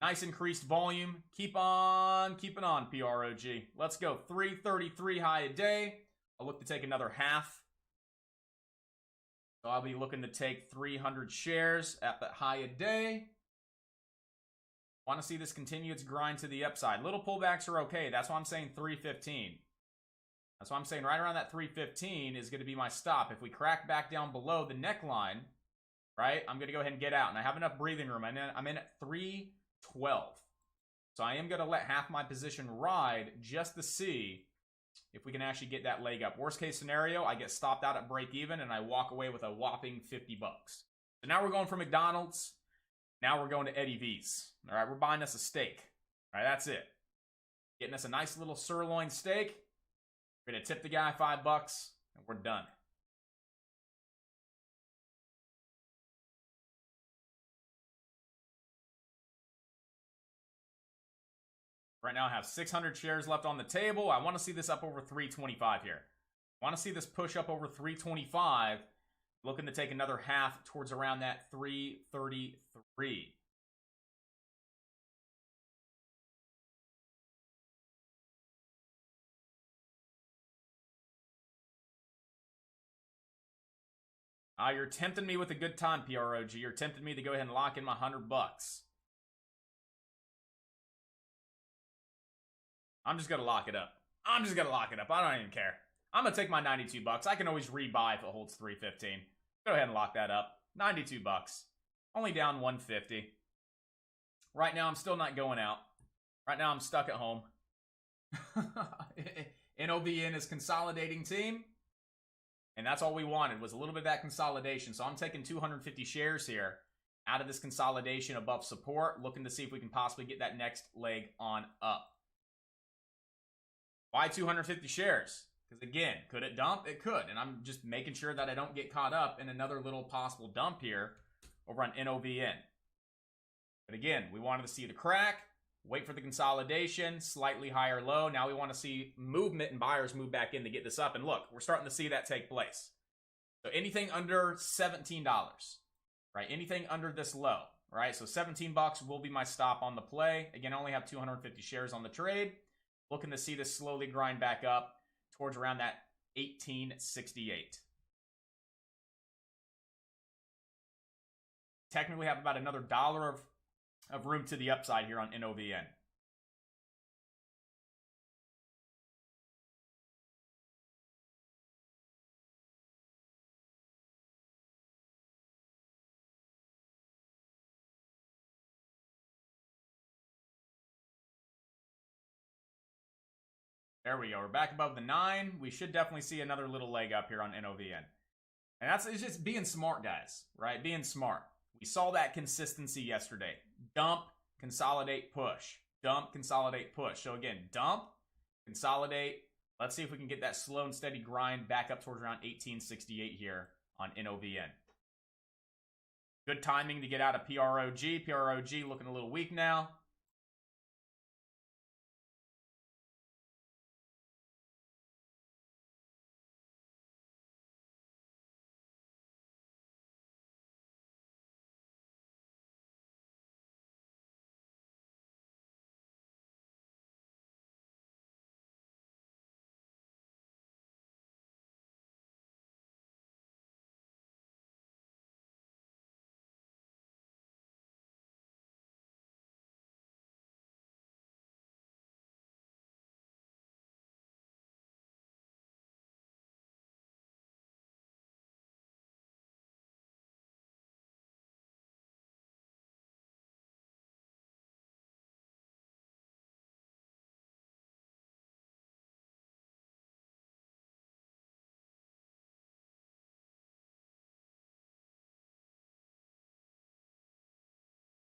Nice increased volume. Keep on keeping on PROG. Let's go 333 high a day. I'll look to take another half. So I'll be looking to take 300 shares at that high a day. Want to see this continue its grind to the upside. Little pullbacks are okay. That's why I'm saying 315. That's why I'm saying right around that 315 is going to be my stop. If we crack back down below the neckline, right, I'm going to go ahead and get out. And I have enough breathing room. I'm in at 312. So I am going to let half my position ride just to see if we can actually get that leg up. Worst case scenario, I get stopped out at break even and I walk away with a whopping 50 bucks. So now we're going for McDonald's. Now we're going to Eddie V's. All right, we're buying us a steak. All right, that's it. Getting us a nice little sirloin steak. We're going to tip the guy $5, and we're done. Right now I have 600 shares left on the table. I want to see this up over 325 here. I want to see this push up over 325. Looking to take another half towards around that 333. You're tempting me with a good time, PROG. You're tempting me to go ahead and lock in my $100. I'm just going to lock it up. I don't even care. I'm going to take my $92. I can always rebuy if it holds 315. Go ahead and lock that up. $92. Only down 150. Right now, I'm still not going out. Right now, I'm stuck at home. NOVN is consolidating team. And that's all we wanted, was a little bit of that consolidation. So I'm taking 250 shares here out of this consolidation above support, looking to see if we can possibly get that next leg on up. Why 250 shares? Because again, could it dump? It could. And I'm just making sure that I don't get caught up in another little possible dump here over on NOVN. But again, we wanted to see the crack, wait for the consolidation, slightly higher low. Now we want to see movement and buyers move back in to get this up. And look, we're starting to see that take place. So anything under $17, right? Anything under this low, right? So $17 will be my stop on the play. Again, I only have 250 shares on the trade. Looking to see this slowly grind back up towards around that 1868. Technically have about another $1 of room to the upside here on NOVN. There we go. We're back above the 9. We should definitely see another little leg up here on NOVN. And it's just being smart, guys, right? Being smart. We saw that consistency yesterday. Dump, consolidate, push. Dump, consolidate, push. So again, dump, consolidate. Let's see if we can get that slow and steady grind back up towards around 1868 here on NOVN. Good timing to get out of PROG. PROG looking a little weak now.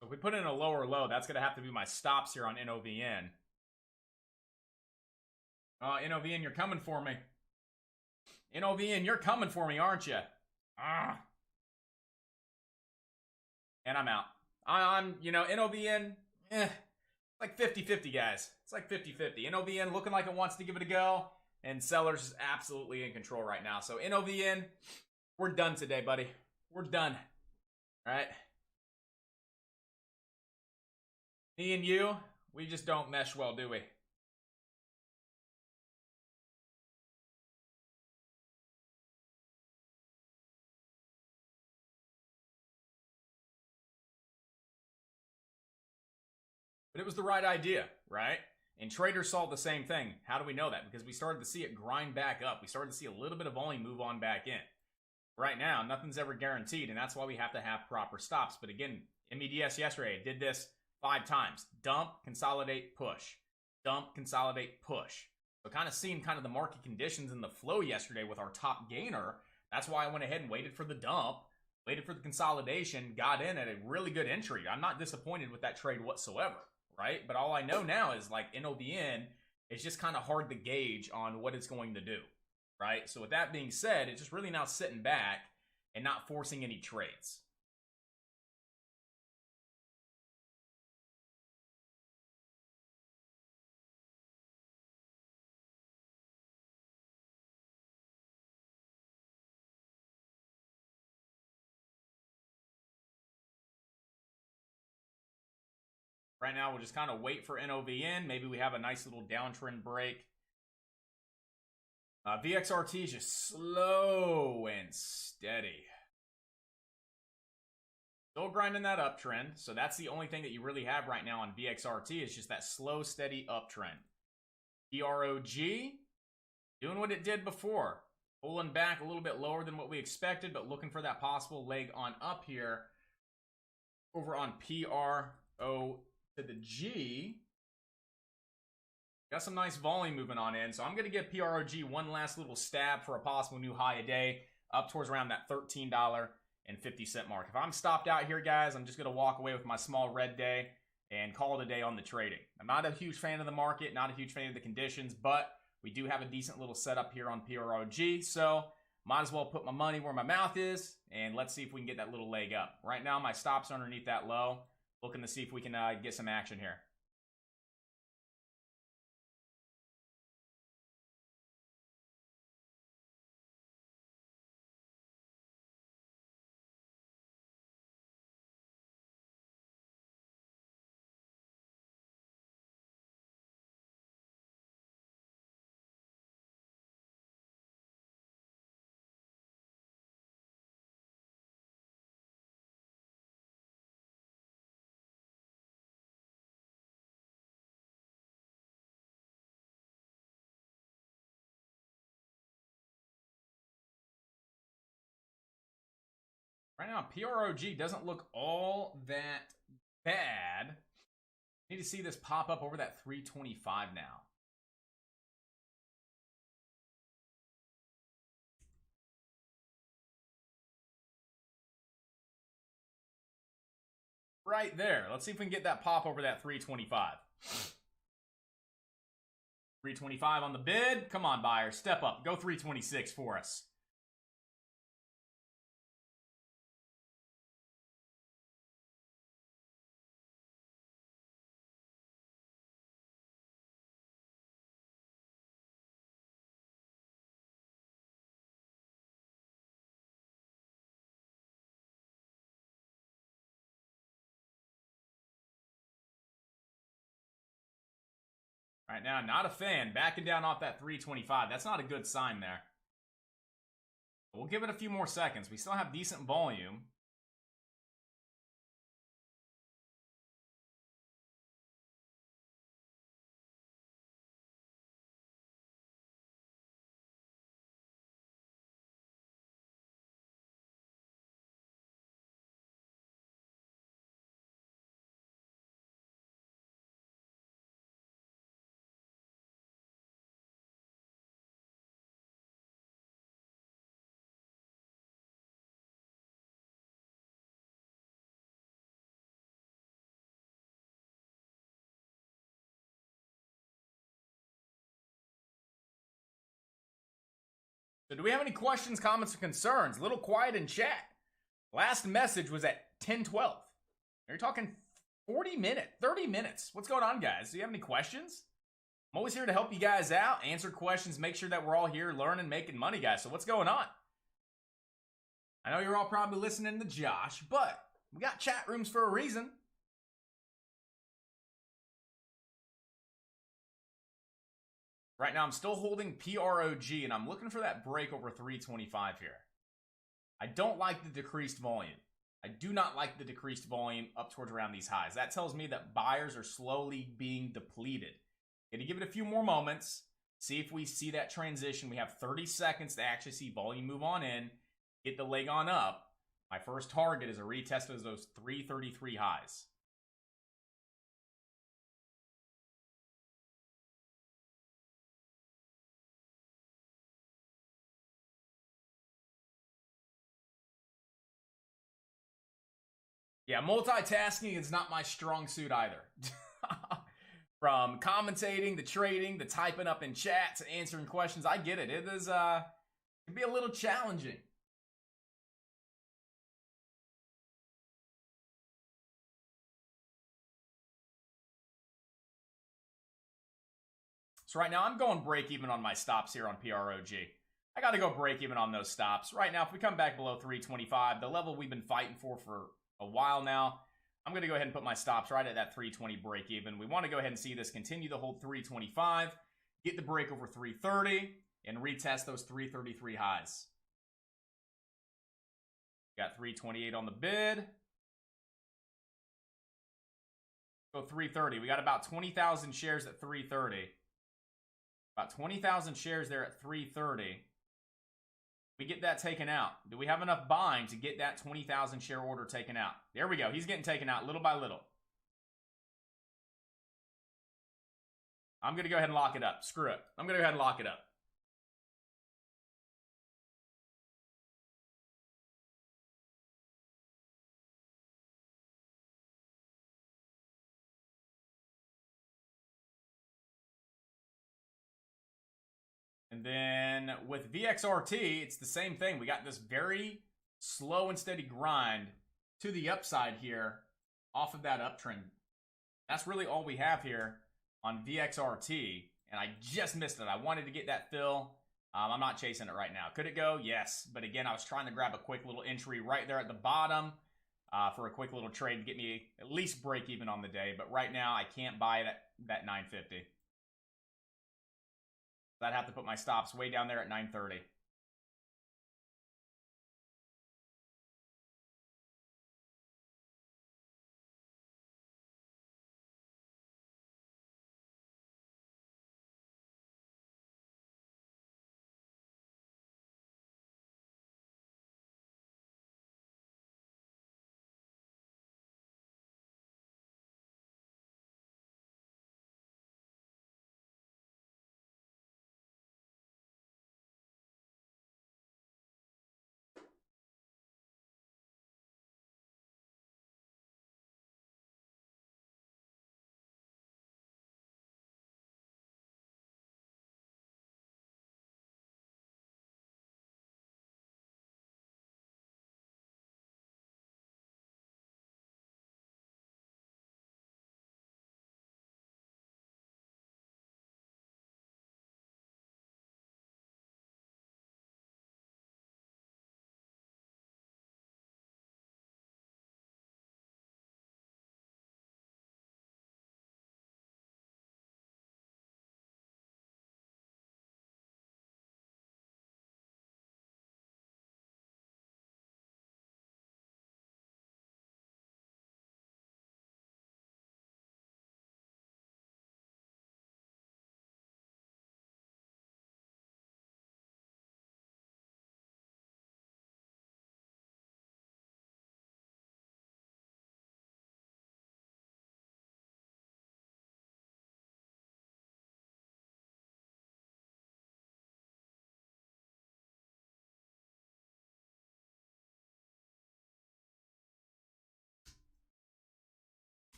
So if we put in a lower low, that's going to have to be my stops here on NOVN. NOVN, you're coming for me. NOVN, you're coming for me, aren't you? And I'm out. I'm NOVN, like 50-50, guys. It's like 50-50. NOVN looking like it wants to give it a go, and sellers is absolutely in control right now. So NOVN, we're done today, buddy. We're done. All right? Me and you, we just don't mesh well, do we? But it was the right idea, right? And traders saw the same thing. How do we know that? Because we started to see it grind back up. We started to see a little bit of volume move on back in. Right now, nothing's ever guaranteed, and that's why we have to have proper stops. But again, MEDS yesterday did this 5 times. Dump, consolidate, push. Dump, consolidate, push. So kind of seeing kind of the market conditions and the flow yesterday with our top gainer. That's why I went ahead and waited for the dump, waited for the consolidation, got in at a really good entry. I'm not disappointed with that trade whatsoever, right? But all I know now is like NOVN, it's just kind of hard to gauge on what it's going to do, right? So with that being said, it's just really now sitting back and not forcing any trades. Right now, we'll just kind of wait for NOVN. Maybe we have a nice little downtrend break. VXRT is just slow and steady. Still grinding that uptrend. So that's the only thing that you really have right now on VXRT is just that slow, steady uptrend. PROG, doing what it did before. Pulling back a little bit lower than what we expected, but looking for that possible leg on up here. Over on PRO to the G. Got some nice volume moving on in. So I'm going to give PROG one last little stab for a possible new high a day. Up towards around that $13.50 mark. If I'm stopped out here, guys, I'm just going to walk away with my small red day and call it a day on the trading. I'm not a huge fan of the market, not a huge fan of the conditions, but we do have a decent little setup here on PROG, so might as well put my money where my mouth is, and let's see if we can get that little leg up. Right now, my stops are underneath that low. Looking to see if we can get some action here. Right now, PROG doesn't look all that bad. Need to see this pop up over that 325 now. Right there. Let's see if we can get that pop over that 325. 325 on the bid. Come on, buyers. Step up. Go 326 for us. Right now, not a fan. Backing down off that 325. That's not a good sign there. We'll give it a few more seconds. We still have decent volume. So do we have any questions, comments, or concerns? A little quiet in chat. Last message was at 10:12. You're talking 40 minutes, 30 minutes. What's going on, guys? Do you have any questions? I'm always here to help you guys out, answer questions, make sure that we're all here learning, making money, guys. So what's going on? I know you're all probably listening to Josh, but we got chat rooms for a reason. Right now, I'm still holding PROG, and I'm looking for that break over 325 here. I don't like the decreased volume. I do not like the decreased volume up towards around these highs. That tells me that buyers are slowly being depleted. Gonna give it a few more moments, see if we see that transition. We have 30 seconds to actually see volume move on in, get the leg on up. My first target is a retest of those 333 highs. Yeah, multitasking is not my strong suit either. From commentating, the trading, the typing up in chat, to answering questions, I get it. It is, it can be a little challenging. So right now, I'm going break even on my stops here on PROG. I got to go break even on those stops. Right now, if we come back below 325, the level we've been fighting for a while now, I'm going to go ahead and put my stops right at that 320 break even. We want to go ahead and see this continue to hold 325, get the break over 330, and retest those 333 highs. Got 328 on the bid. Go 330. We got about 20,000 shares at 330. About 20,000 shares there at 330. We get that taken out. Do we have enough buying to get that 20,000 share order taken out? There we go. He's getting taken out little by little. I'm going to go ahead and lock it up. Screw it. I'm going to go ahead and lock it up. And then with VXRT, it's the same thing. We got this very slow and steady grind to the upside here off of that uptrend. That's really all we have here on VXRT. And I just missed it. I wanted to get that fill. I'm not chasing it right now. Could it go? Yes. But again, I was trying to grab a quick little entry right there at the bottom for a quick little trade to get me at least break even on the day. But right now, I can't buy it at that 950. I'd have to put my stops way down there at 930.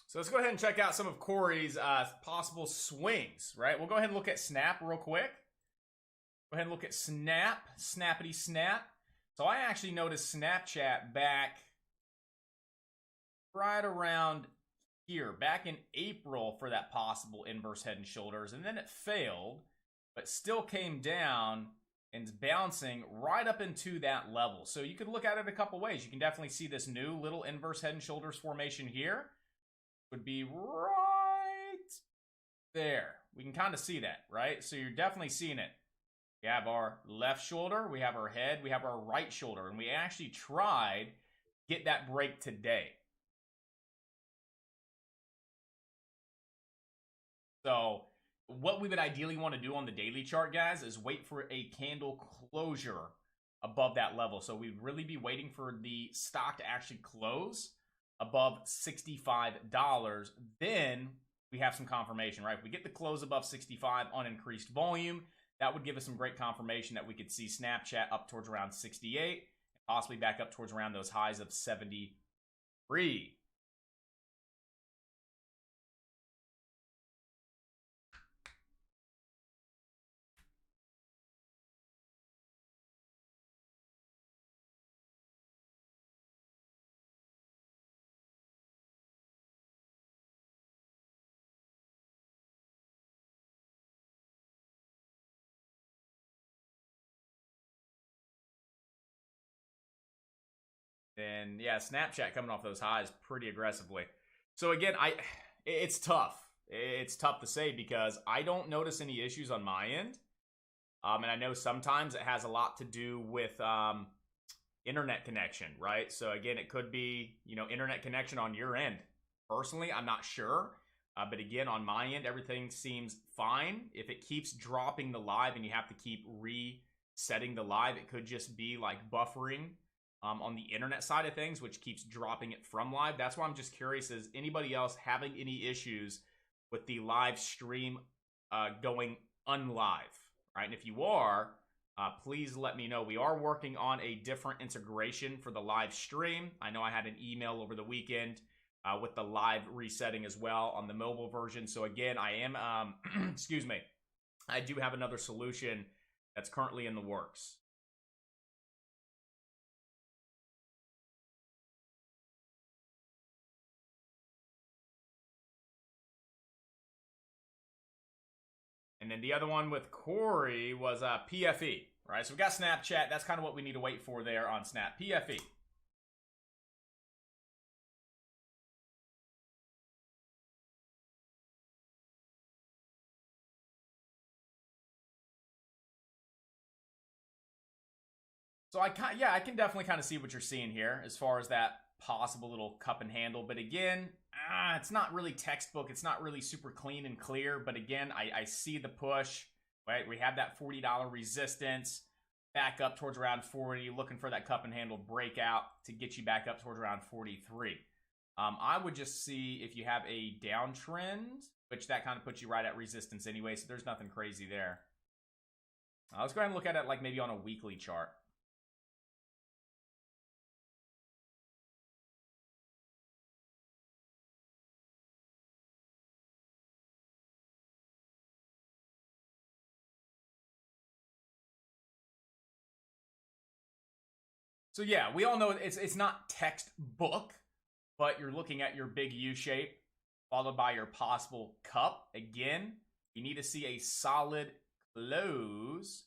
So let's go ahead and check out some of Corey's possible swings, right? We'll go ahead and look at Snap real quick. Go ahead and look at Snap, Snappity Snap. So I actually noticed Snapchat back right around here, back in April for that possible inverse head and shoulders, and then it failed, but still came down and is bouncing right up into that level. So you could look at it a couple ways. You can definitely see this new little inverse head and shoulders formation here. Would be right there. We can kind of see that, right? So you're definitely seeing it. We have our left shoulder, we have our head, we have our right shoulder, and we actually tried to get that break today. So what we would ideally want to do on the daily chart, guys, is wait for a candle closure above that level. So we'd really be waiting for the stock to actually close above $65, then we have some confirmation, right? If we get the close above 65 on increased volume, that would give us some great confirmation that we could see Snapchat up towards around 68, possibly back up towards around those highs of 73. And yeah, Snapchat coming off those highs pretty aggressively. So again, it's tough. It's tough to say because I don't notice any issues on my end. And I know sometimes it has a lot to do with internet connection, right? So again, it could be, internet connection on your end. Personally, I'm not sure. But again, on my end, everything seems fine. If it keeps dropping the live and you have to keep resetting the live, it could just be like buffering on the internet side of things, which keeps dropping it from live. That's why I'm just curious, is anybody else having any issues with the live stream going unlive, right? And if you are, please let me know. We are working on a different integration for the live stream. I know I had an email over the weekend with the live resetting as well on the mobile version. So again, I am, excuse me, I do have another solution that's currently in the works. And then the other one with Corey was PFE, right? So we got Snapchat. That's kind of what we need to wait for there on Snap. PFE. So I can definitely kind of see what you're seeing here as far as that possible little cup and handle. But again, it's not really textbook. It's not really super clean and clear. But again, I see the push, right? We have that $40 resistance back up towards around 40, looking for that cup and handle breakout to get you back up towards around 43. I would just see if you have a downtrend, which that kind of puts you right at resistance anyway. So there's nothing crazy there. Let's go ahead and look at it like maybe on a weekly chart. So yeah, we all know it's not textbook, but you're looking at your big U shape followed by your possible cup. Again, you need to see a solid close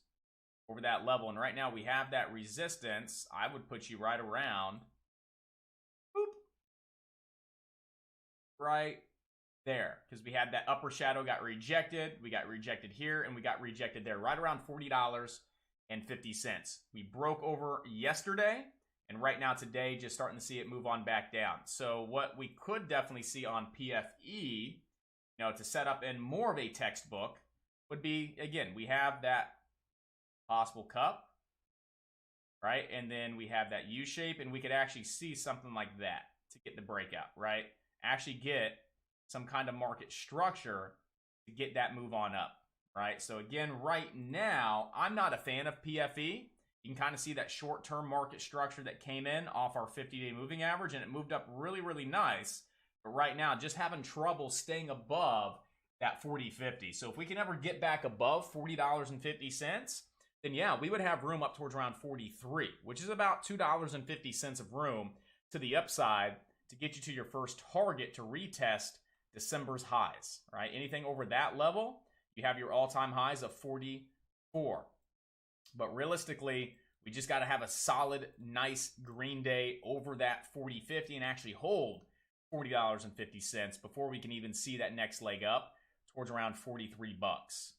over that level. And right now we have that resistance. I would put you right around, boop, right there. Because we had that upper shadow got rejected. We got rejected here and we got rejected there, right around $40.50. We broke over yesterday, and right now today, just starting to see it move on back down. So what we could definitely see on PFE, to set up in more of a textbook, would be, again, we have that possible cup, right? And then we have that U shape, and we could actually see something like that to get the breakout, right? Actually get some kind of market structure to get that move on up. Right, so again, right now, I'm not a fan of PFE. You can kind of see that short-term market structure that came in off our 50-day moving average, and it moved up really, really nice. But right now, just having trouble staying above that 40.50. So if we can ever get back above $40.50, then yeah, we would have room up towards around 43, which is about $2.50 of room to the upside to get you to your first target to retest December's highs, right? Anything over that level, you have your all-time highs of 44. But realistically, we just got to have a solid, nice green day over that 40.50 and actually hold $40.50 before we can even see that next leg up towards around 43 bucks.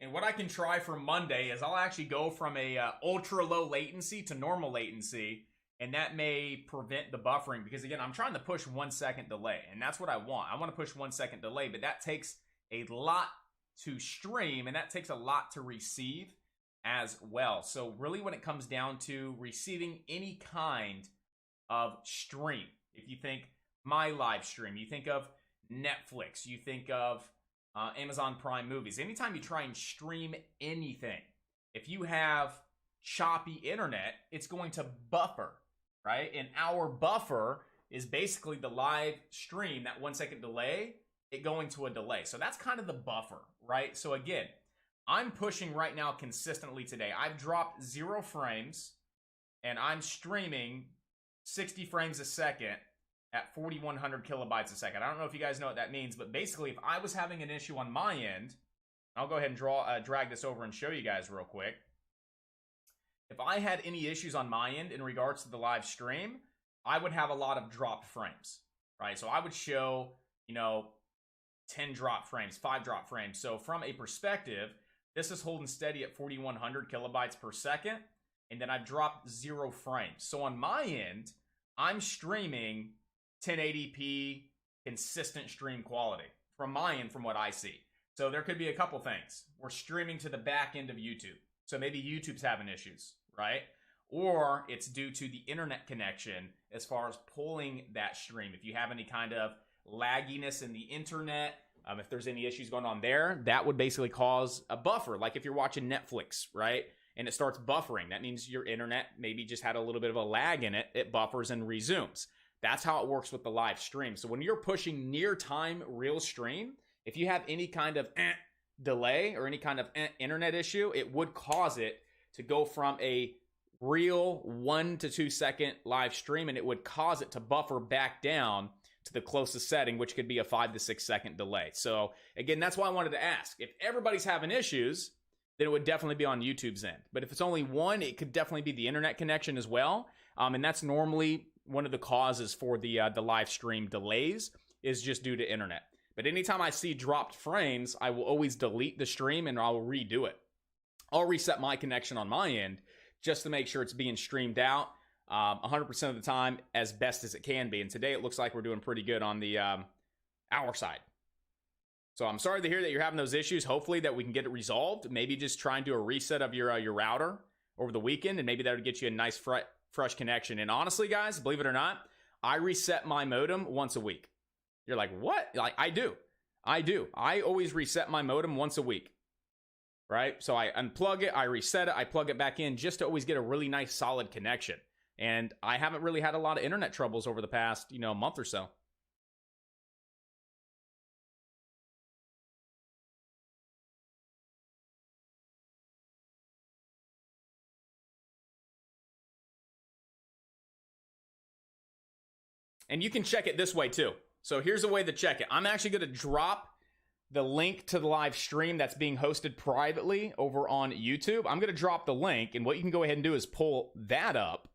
And what I can try for Monday is I'll actually go from a ultra low latency to normal latency, and that may prevent the buffering because again, I'm trying to push 1 second delay, and that's what I want. I want to push 1 second delay, but that takes a lot to stream, and that takes a lot to receive as well. So really when it comes down to receiving any kind of stream, if you think my live stream, you think of Netflix, you think of Amazon Prime movies. Anytime you try and stream anything, if you have choppy internet, it's going to buffer, right? And our buffer is basically the live stream, that 1 second delay, it going to a delay. So that's kind of the buffer, right? So again, I'm pushing right now consistently today. I've dropped 0 frames and I'm streaming 60 frames a second at 4,100 kilobytes a second. I don't know if you guys know what that means, but basically if I was having an issue on my end, I'll go ahead and drag this over and show you guys real quick. If I had any issues on my end in regards to the live stream, I would have a lot of dropped frames, right? So I would show, 10 drop frames, 5 drop frames. So from a perspective, this is holding steady at 4,100 kilobytes per second, and then I've dropped 0 frames. So on my end, I'm streaming 1080p consistent stream quality from my end, from what I see. So there could be a couple things. We're streaming to the back end of YouTube. So maybe YouTube's having issues, right? Or it's due to the internet connection as far as pulling that stream. If you have any kind of lagginess in the internet, if there's any issues going on there, that would basically cause a buffer. Like if you're watching Netflix, right? And it starts buffering. That means your internet maybe just had a little bit of a lag in it. It buffers and resumes. That's how it works with the live stream. So when you're pushing near time real stream, if you have any kind of delay or any kind of internet issue, it would cause it to go from a real 1 to 2 second live stream, and it would cause it to buffer back down to the closest setting, which could be a 5 to 6 second delay. So again, that's why I wanted to ask. If everybody's having issues, then it would definitely be on YouTube's end. But if it's only one, it could definitely be the internet connection as well. And that's normally one of the causes for the live stream delays, is just due to internet. But anytime I see dropped frames, I will always delete the stream and I'll redo it. I'll reset my connection on my end just to make sure it's being streamed out 100% of the time as best as it can be. And today it looks like we're doing pretty good on the our side. So I'm sorry to hear that you're having those issues. Hopefully that we can get it resolved. Maybe just try and do a reset of your router over the weekend, and maybe that would get you a nice fresh connection. And honestly, guys, believe it or not, I reset my modem once a week. You're like, what? Like, I do. I always reset my modem once a week, right? So I unplug it, I reset it, I plug it back in just to always get a really nice solid connection. And I haven't really had a lot of internet troubles over the past, month or so. And you can check it this way too. So here's a way to check it. I'm actually going to drop the link to the live stream that's being hosted privately over on YouTube. I'm going to drop the link, and what you can go ahead and do is pull that up.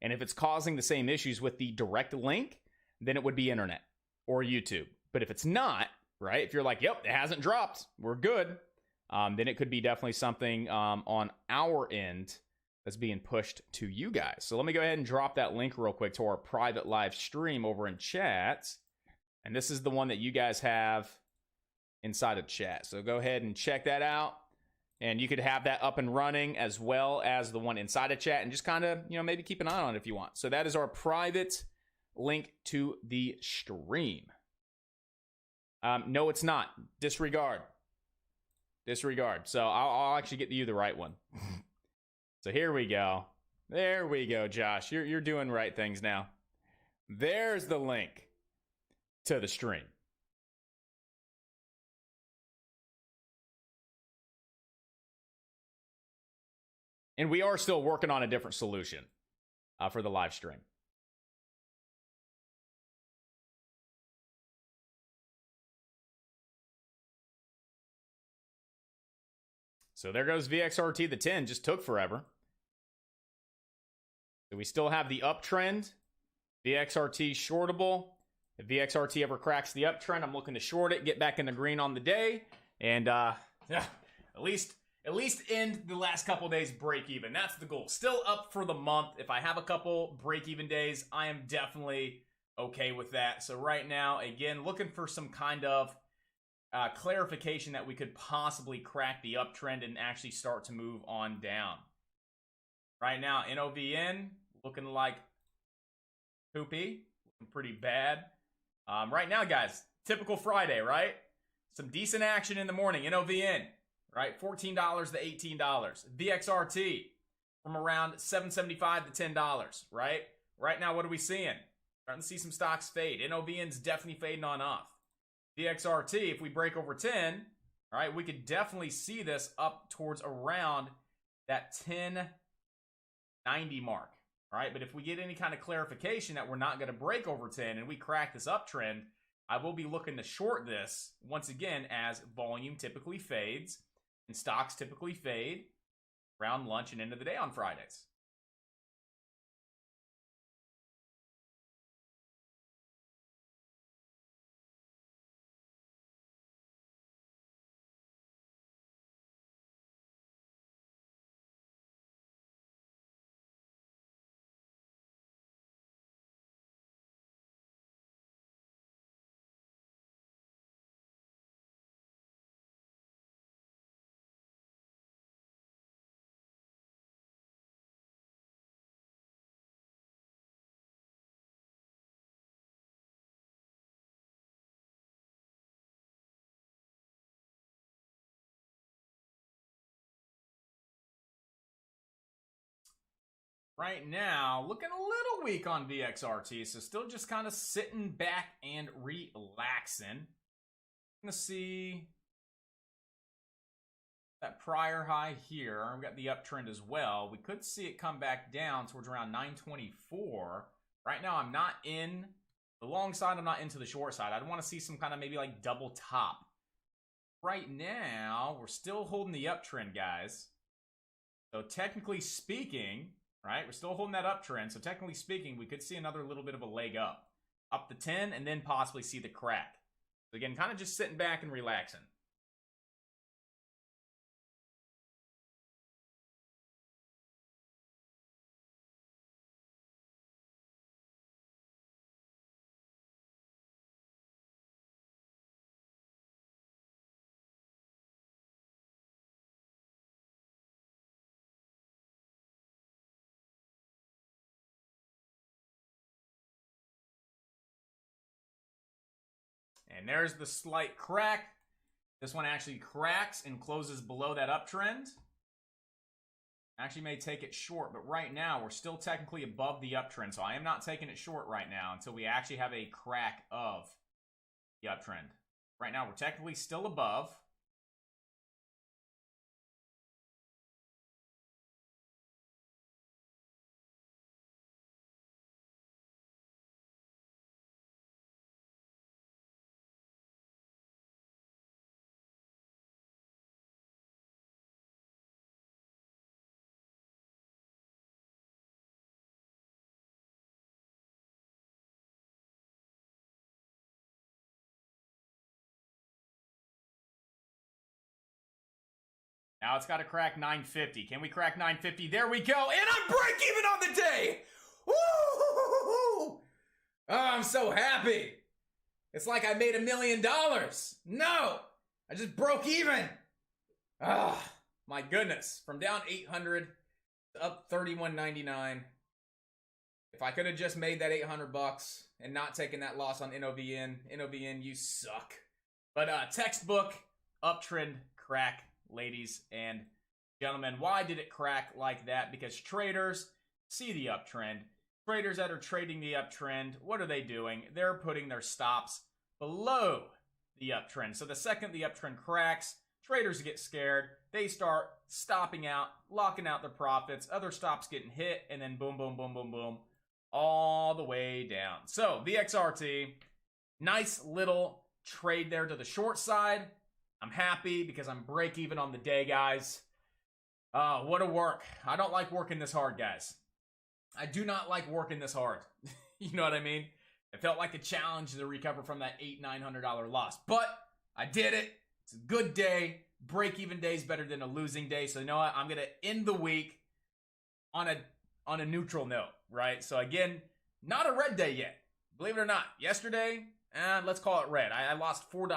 And if it's causing the same issues with the direct link, then it would be internet or YouTube. But if it's not, right, if you're like, yep, it hasn't dropped, we're good, then it could be definitely something on our end that's being pushed to you guys. So let me go ahead and drop that link real quick to our private live stream over in chat. And this is the one that you guys have inside of chat. So go ahead and check that out. And you could have that up and running as well as the one inside of chat, and just kind of, maybe keep an eye on it if you want. So that is our private link to the stream. No, it's not. Disregard. So I'll actually get you the right one. So here we go. There we go, Josh. You're doing right things now. There's the link to the stream. And we are still working on a different solution for the live stream. So there goes VXRT. The 10 just took forever. So we still have the uptrend. VXRT shortable. If VXRT ever cracks the uptrend, I'm looking to short it, get back in the green on the day, and at least end the last couple days break even. That's the goal. Still up for the month. If I have a couple break even days, I am definitely okay with that. So right now, again, looking for some kind of clarification that we could possibly crack the uptrend and actually start to move on down. Right now, NOVN looking like poopy, looking pretty bad. Right now, guys, typical Friday, right? Some decent action in the morning. NOVN, right? $14 to $18. VXRT, from around $7.75 to $10, right? Right now, what are we seeing? Starting to see some stocks fade. NOVN's definitely fading on off. VXRT, if we break over 10, all right, we could definitely see this up towards around that 1090 mark, all right? But if we get any kind of clarification that we're not going to break over 10 and we crack this uptrend, I will be looking to short this once again as volume typically fades and stocks typically fade around lunch and end of the day on Fridays. Right now, looking a little weak on VXRT, so still just kind of sitting back and relaxing. Gonna see that prior high here. We've got the uptrend as well. We could see it come back down towards around 924. Right now, I'm not in the long side. I'm not into the short side. I'd want to see some kind of maybe like double top. Right now, we're still holding the uptrend, guys. So technically speaking, right, we're still holding that uptrend. So technically speaking, we could see another little bit of a leg up to 10 and then possibly see the crack. So again, kind of just sitting back and relaxing. And there's the slight crack. This one actually cracks and closes below that uptrend. Actually may take it short, but right now we're still technically above the uptrend. So I am not taking it short right now until we actually have a crack of the uptrend. Right now we're technically still above. Now it's got to crack 950. Can we crack 950? There we go. And I'm break even on the day. Woo! Oh, I'm so happy. It's like I made $1 million. No, I just broke even. Ah, my goodness. From down 800 to up 31.99. If I could have just made that $800 and not taken that loss on NOVN, you suck. But textbook uptrend crack. Ladies and gentlemen, why did it crack like that? Because traders see the uptrend. Traders that are trading the uptrend, what are they doing? They're putting their stops below the uptrend. So the second the uptrend cracks, traders get scared. They start stopping out, locking out their profits. Other stops getting hit, and then boom, boom, boom, boom, boom, all the way down. So VXRT, nice little trade there to the short side. I'm happy because I'm break even on the day, guys. What a work. I don't like working this hard, guys. I do not like working this hard. You know what I mean? It felt like a challenge to recover from that $800-900 loss. But I did it. It's a good day. Break even day is better than a losing day. So you know what? I'm going to end the week on a neutral note, right? So again, not a red day yet. Believe it or not. Yesterday, let's call it red. I lost $4.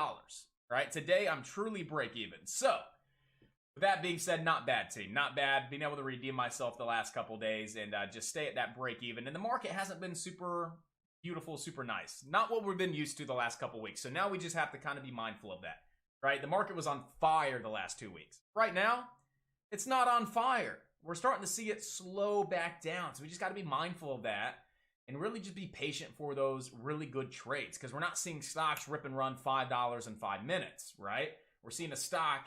Right, today I'm truly break even. So, with that being said, not bad, team. Not bad. Being able to redeem myself the last couple days and just stay at that break even. And the market hasn't been super beautiful, super nice. Not what we've been used to the last couple weeks. So now we just have to kind of be mindful of that. Right, the market was on fire the last 2 weeks. Right now, it's not on fire. we're starting to see it slow back down. So we just got to be mindful of that and really just be patient for those really good trades, because we're not seeing stocks rip and run $5 in 5 minutes, right? We're seeing a stock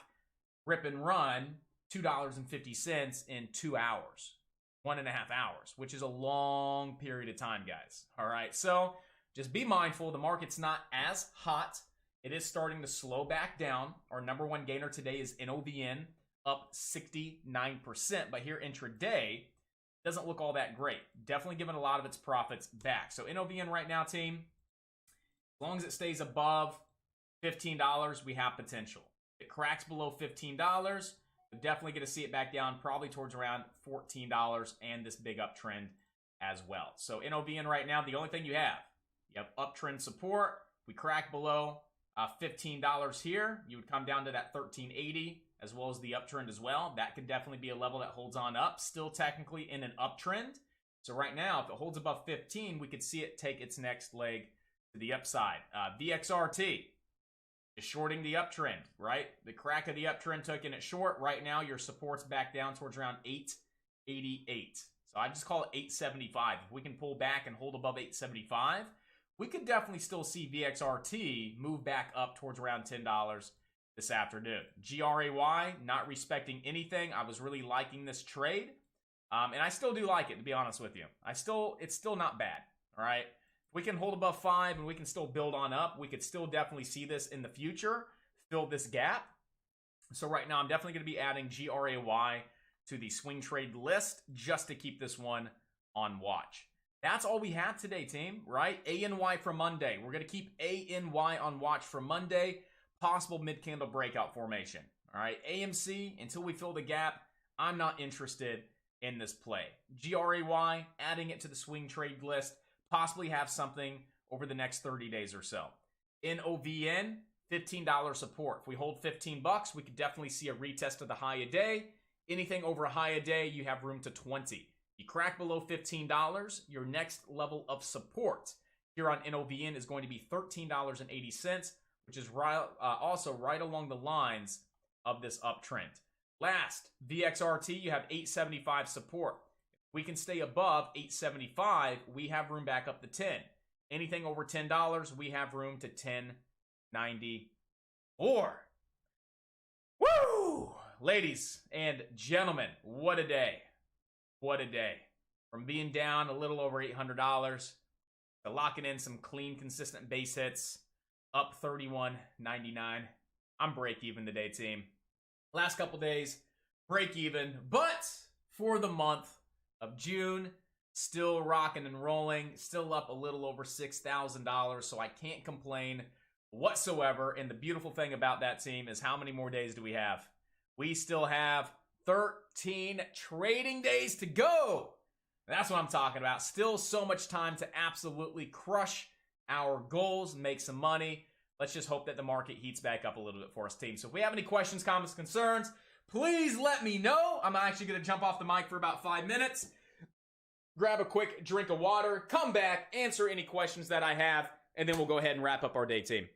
rip and run $2.50 in 2 hours, 1.5 hours, which is a long period of time, guys. All right, so just be mindful. The market's not as hot. It is starting to slow back down. Our number one gainer today is NOVN, up 69%. But here intraday, doesn't look all that great. Definitely giving a lot of its profits back. So NOVN right now, team, as long as it stays above $15, we have potential. If it cracks below $15, we're definitely going to see it back down, probably towards around $14 and this big uptrend as well. So NOVN right now, the only thing you have uptrend support. If we crack below $15 here, you would come down to that $13.80, as well as the uptrend as well. That could definitely be a level that holds on up, still technically in an uptrend. So right now, if it holds above 15, we could see it take its next leg to the upside. VXRT is shorting the uptrend, right? The crack of the uptrend took in it short. Right now, your support's back down towards around 888. So I just call it 875. If we can pull back and hold above 875, we could definitely still see VXRT move back up towards around $10 this afternoon. GRAY, not respecting anything. I was really liking this trade. And I still do like it, to be honest with you. It's still not bad, all right? If we can hold above 5 and we can still build on up, we could still definitely see this in the future, fill this gap. So right now, I'm definitely going to be adding GRAY to the swing trade list just to keep this one on watch. That's all we have today, team, right? ANY for Monday. We're going to keep ANY on watch for Monday. Possible mid-candle breakout formation. All right, AMC, until we fill the gap, I'm not interested in this play. GRAY, adding it to the swing trade list. Possibly have something over the next 30 days or so. NOVN, $15 support. If we hold $15, we could definitely see a retest of the high a day. Anything over a high a day, you have room to 20. You crack below $15, your next level of support here on NOVN is going to be $13.80, which is also right along the lines of this uptrend. Last, VXRT, you have 875 support. If we can stay above 875, we have room back up to 10. Anything over $10, we have room to 1094. Woo! Ladies and gentlemen, what a day. What a day. From being down a little over $800 to locking in some clean, consistent base hits, up $31.99. I'm break even today, team. Last couple days, break even, but for the month of June, still rocking and rolling, still up a little over $6,000, so I can't complain whatsoever. And the beautiful thing about that, team, is how many more days do we have? We still have 13 trading days to go. That's what I'm talking about. Still so much time to absolutely crush our goals and make some money. Let's just hope that the market heats back up a little bit for us, team. So if we have any questions, comments, concerns, please let me know. I'm actually going to jump off the mic for about 5 minutes, grab a quick drink of water, come back, answer any questions that I have, and then we'll go ahead and wrap up our day, team.